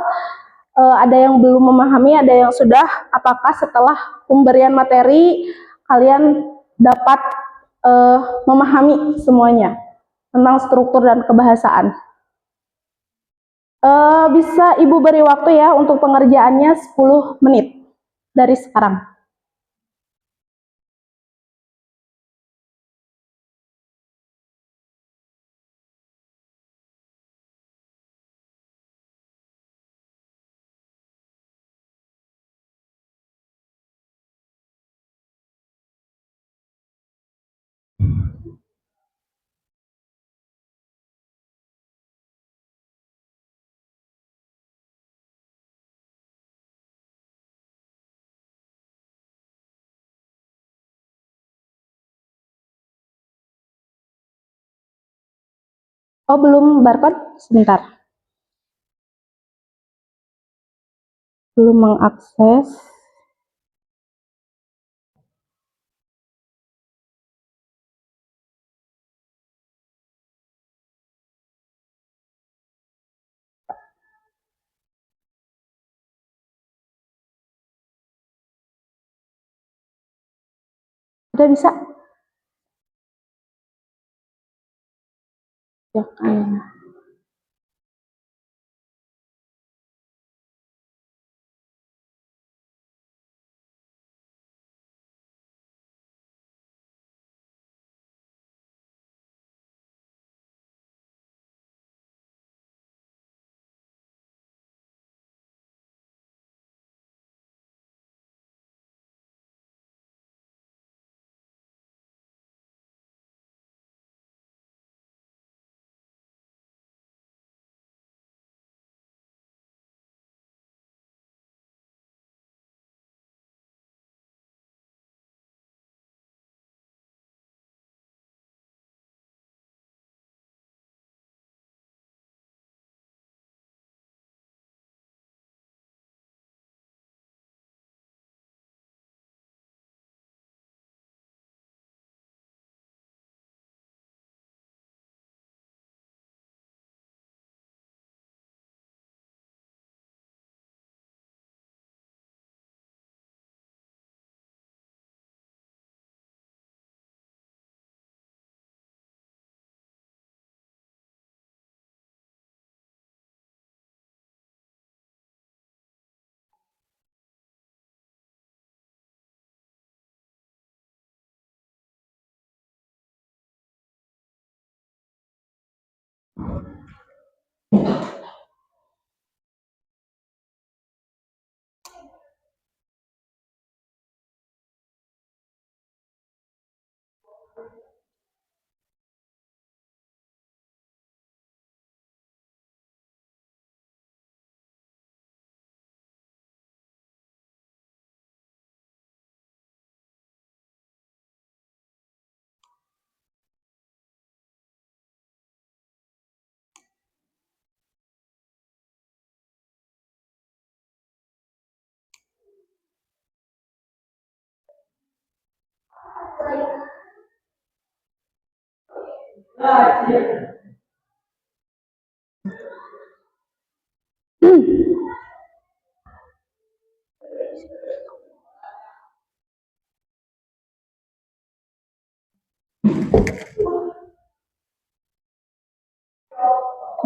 ada yang belum memahami, ada yang sudah. Apakah setelah pemberian materi kalian dapat memahami semuanya tentang struktur dan kebahasaan? Bisa Ibu beri waktu ya untuk pengerjaannya 10 menit dari sekarang. Oh, belum barcode? Sebentar. Belum mengakses. Udah bisa? Ya, kayaknya.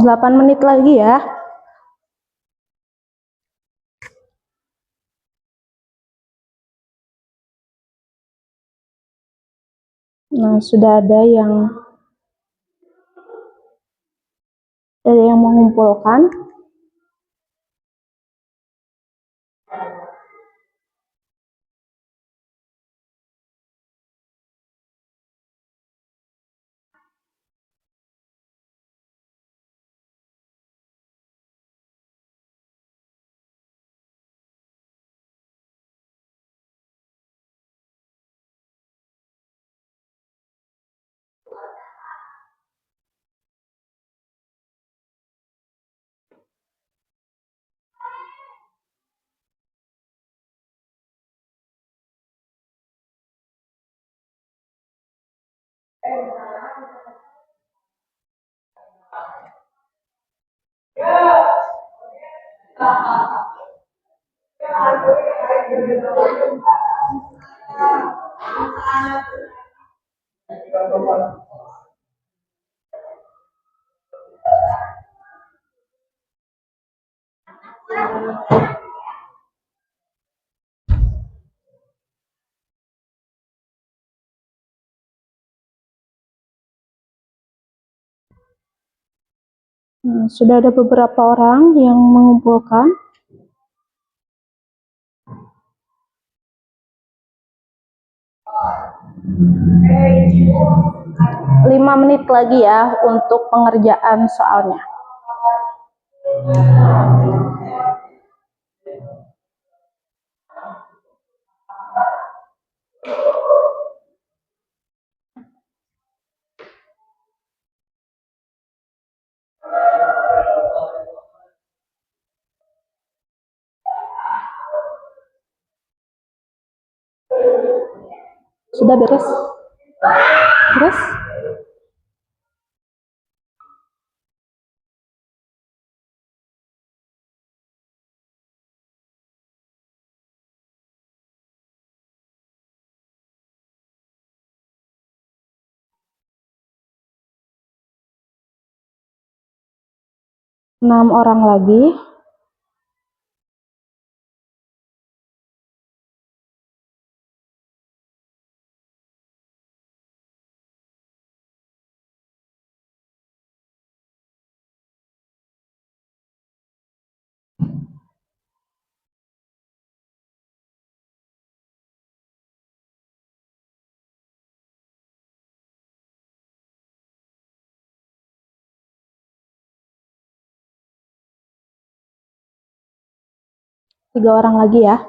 Delapan menit lagi ya. Nah, sudah ada yang mengumpulkan. Nah, sudah ada beberapa orang yang mengumpulkan. Lima menit lagi ya untuk pengerjaan soalnya. Sudah beres? Beres? Enam orang lagi. Tiga orang lagi ya.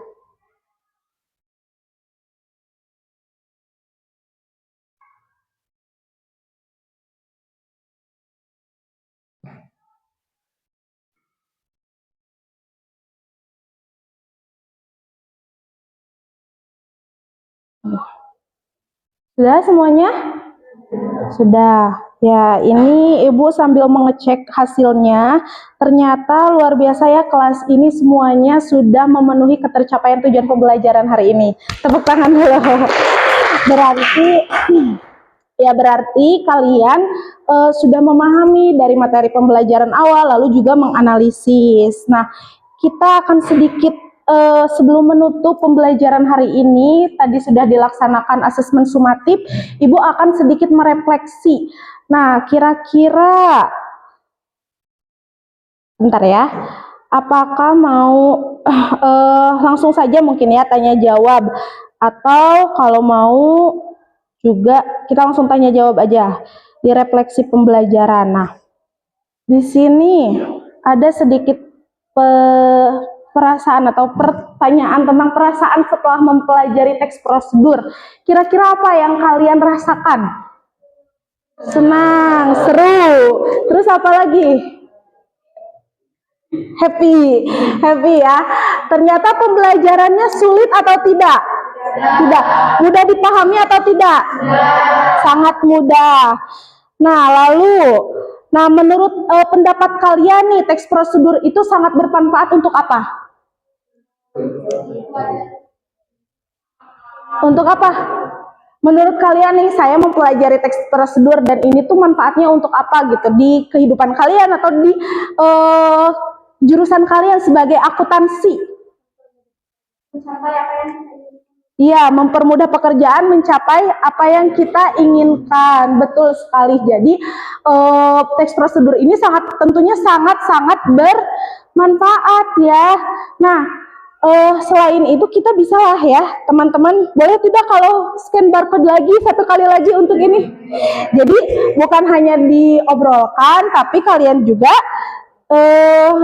Sudah semuanya? Sudah. Ya, ini Ibu sambil mengecek hasilnya. Ternyata luar biasa ya, kelas ini semuanya sudah memenuhi ketercapaian tujuan pembelajaran hari ini. Tepuk tangan dulu. Berarti kalian sudah memahami dari materi pembelajaran awal, lalu juga menganalisis. Nah, kita akan sedikit sebelum menutup pembelajaran hari ini, tadi sudah dilaksanakan asesmen sumatif, Ibu akan sedikit merefleksi. Nah, kira-kira Bentar ya. Apakah mau langsung saja mungkin ya tanya jawab, atau kalau mau juga kita langsung tanya jawab aja di refleksi pembelajaran. Nah, di sini ada sedikit perasaan atau pertanyaan tentang perasaan setelah mempelajari teks prosedur. Kira-kira apa yang kalian rasakan? Senang, seru. Terus apa lagi? Happy ya. Ternyata pembelajarannya sulit atau tidak? Tidak. Mudah dipahami atau tidak? Sangat mudah. Nah, menurut pendapat kalian nih, teks prosedur itu sangat bermanfaat untuk apa? Untuk apa? Menurut kalian nih, saya mempelajari teks prosedur dan ini tuh manfaatnya untuk apa gitu di kehidupan kalian atau di jurusan kalian sebagai akuntansi? Iya, mempermudah pekerjaan, mencapai apa yang kita inginkan. Betul sekali. Jadi teks prosedur ini tentunya sangat bermanfaat ya. Nah, selain itu kita bisa lah ya teman-teman, boleh tidak kalau scan barcode lagi satu kali lagi untuk ini. Jadi bukan hanya diobrolkan, tapi kalian juga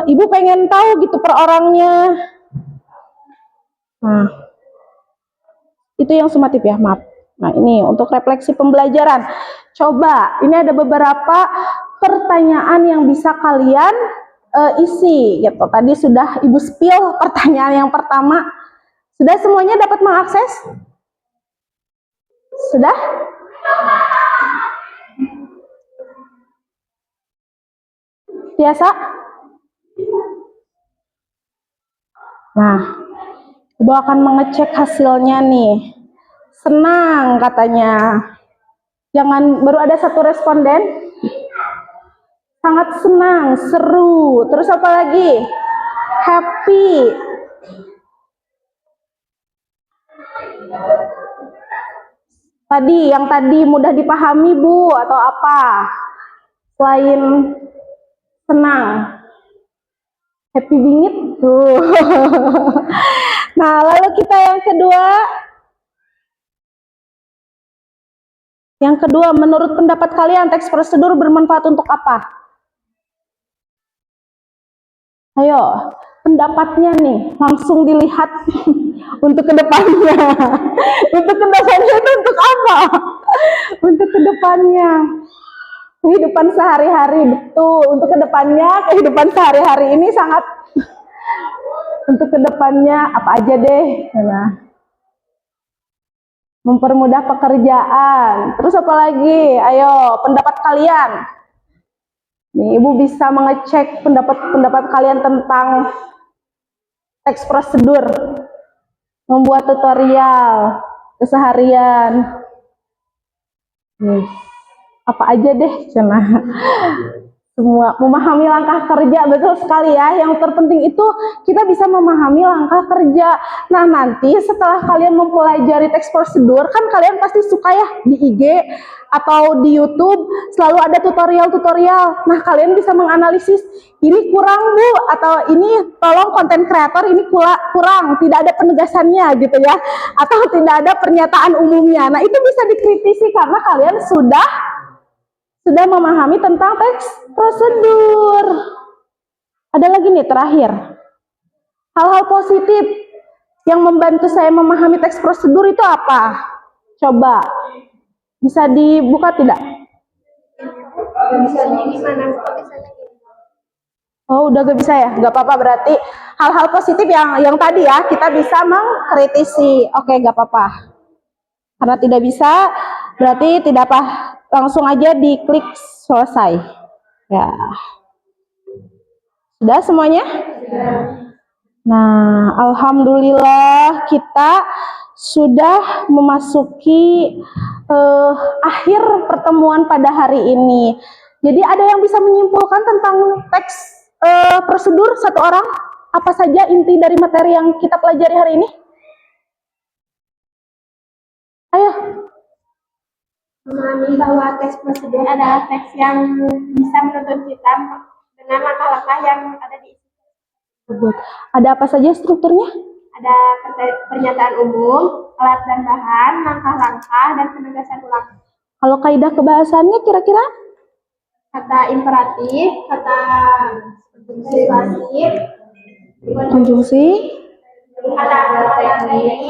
ibu pengen tahu gitu per orangnya. Nah, itu yang sumatif ya, maaf. Nah, ini untuk refleksi pembelajaran. Coba, ini ada beberapa pertanyaan yang bisa kalian isi gitu. Tadi sudah Ibu spill pertanyaan yang pertama. Sudah semuanya dapat mengakses? Sudah? Biasa? Nah, Ibu akan mengecek hasilnya nih. Senang katanya. Jangan, baru ada satu responden. Sangat senang, seru. Terus apa lagi? Happy. Yang tadi mudah dipahami Bu, atau apa? Selain senang. Happy bingit tuh. Nah, lalu kita yang kedua. Yang kedua, menurut pendapat kalian teks prosedur bermanfaat untuk apa? Ayo, pendapatnya nih, langsung dilihat untuk kedepannya. Untuk kedepannya itu untuk apa? Untuk kedepannya. Kehidupan sehari-hari, betul. Untuk kedepannya, kehidupan sehari-hari ini sangat. Untuk kedepannya, apa aja deh. Nah. Mempermudah pekerjaan. Terus apa lagi? Ayo, pendapat kalian. Nih, Ibu bisa mengecek pendapat kalian tentang teks prosedur. Membuat tutorial keseharian. Apa aja deh, Cina. Semua memahami langkah kerja, betul sekali ya. Yang terpenting itu kita bisa memahami langkah kerja. Nah, nanti setelah kalian mempelajari teks prosedur, kan kalian pasti suka ya di IG atau di YouTube selalu ada tutorial-tutorial. Nah, kalian bisa menganalisis ini kurang Bu, atau ini tolong konten kreator ini kurang, tidak ada penegasannya gitu ya, atau tidak ada pernyataan umumnya. Nah, itu bisa dikritisi karena kalian sudah memahami tentang teks prosedur. Ada lagi nih terakhir. Hal-hal positif yang membantu saya memahami teks prosedur itu apa? Coba. Bisa dibuka tidak? Oh, udah gak bisa ya? Gak apa-apa, berarti hal-hal positif yang tadi ya, kita bisa mengkritisi. Oke, gak apa-apa. Karena tidak bisa, berarti tidak apa. Langsung aja diklik selesai. Ya. Sudah semuanya? Nah, alhamdulillah kita sudah memasuki akhir pertemuan pada hari ini. Jadi ada yang bisa menyimpulkan tentang teks prosedur satu orang? Apa saja inti dari materi yang kita pelajari hari ini? Ayo. Memahami bahwa teks prosedur adalah teks yang bisa menuntut kita dengan langkah-langkah yang ada di tersebut. Ada apa saja strukturnya? ada pernyataan umum, alat dan bahan, langkah-langkah, dan penegasan ulang. Kalau kaidah kebahasaannya kira-kira? Kata imperatif, kata persuasif, Konjungsi, kata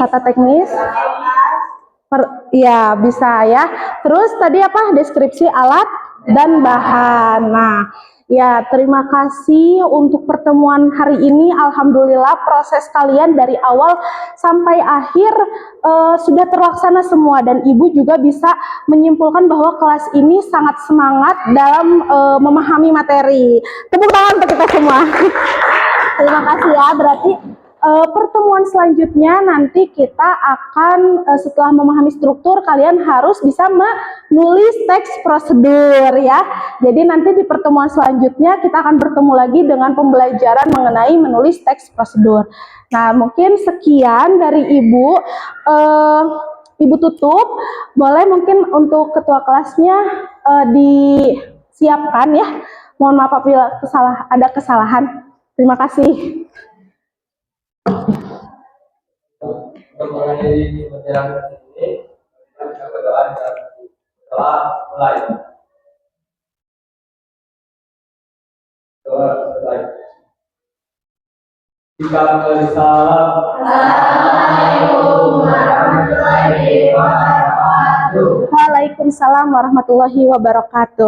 kata teknis, ya bisa ya. Terus tadi apa? Deskripsi alat dan bahan. Nah, ya terima kasih untuk pertemuan hari ini. Alhamdulillah proses kalian dari awal sampai akhir sudah terlaksana semua dan Ibu juga bisa menyimpulkan bahwa kelas ini sangat semangat dalam memahami materi. Tepuk tangan untuk kita semua. Terima kasih ya. Berarti pertemuan selanjutnya nanti kita akan setelah memahami struktur kalian harus bisa menulis teks prosedur ya. Jadi nanti di pertemuan selanjutnya kita akan bertemu lagi dengan pembelajaran mengenai menulis teks prosedur. Nah, mungkin sekian dari Ibu. Ibu tutup. Boleh mungkin untuk ketua kelasnya disiapkan ya. Mohon maaf apabila ada kesalahan. Terima kasih. Untuk mengakhiri pembelajaran ini, kita berdoa dan setelah mulai. Doa selesai. Jika salam. Assalamualaikum warahmatullahi wabarakatuh. Waalaikumsalam warahmatullahi wabarakatuh.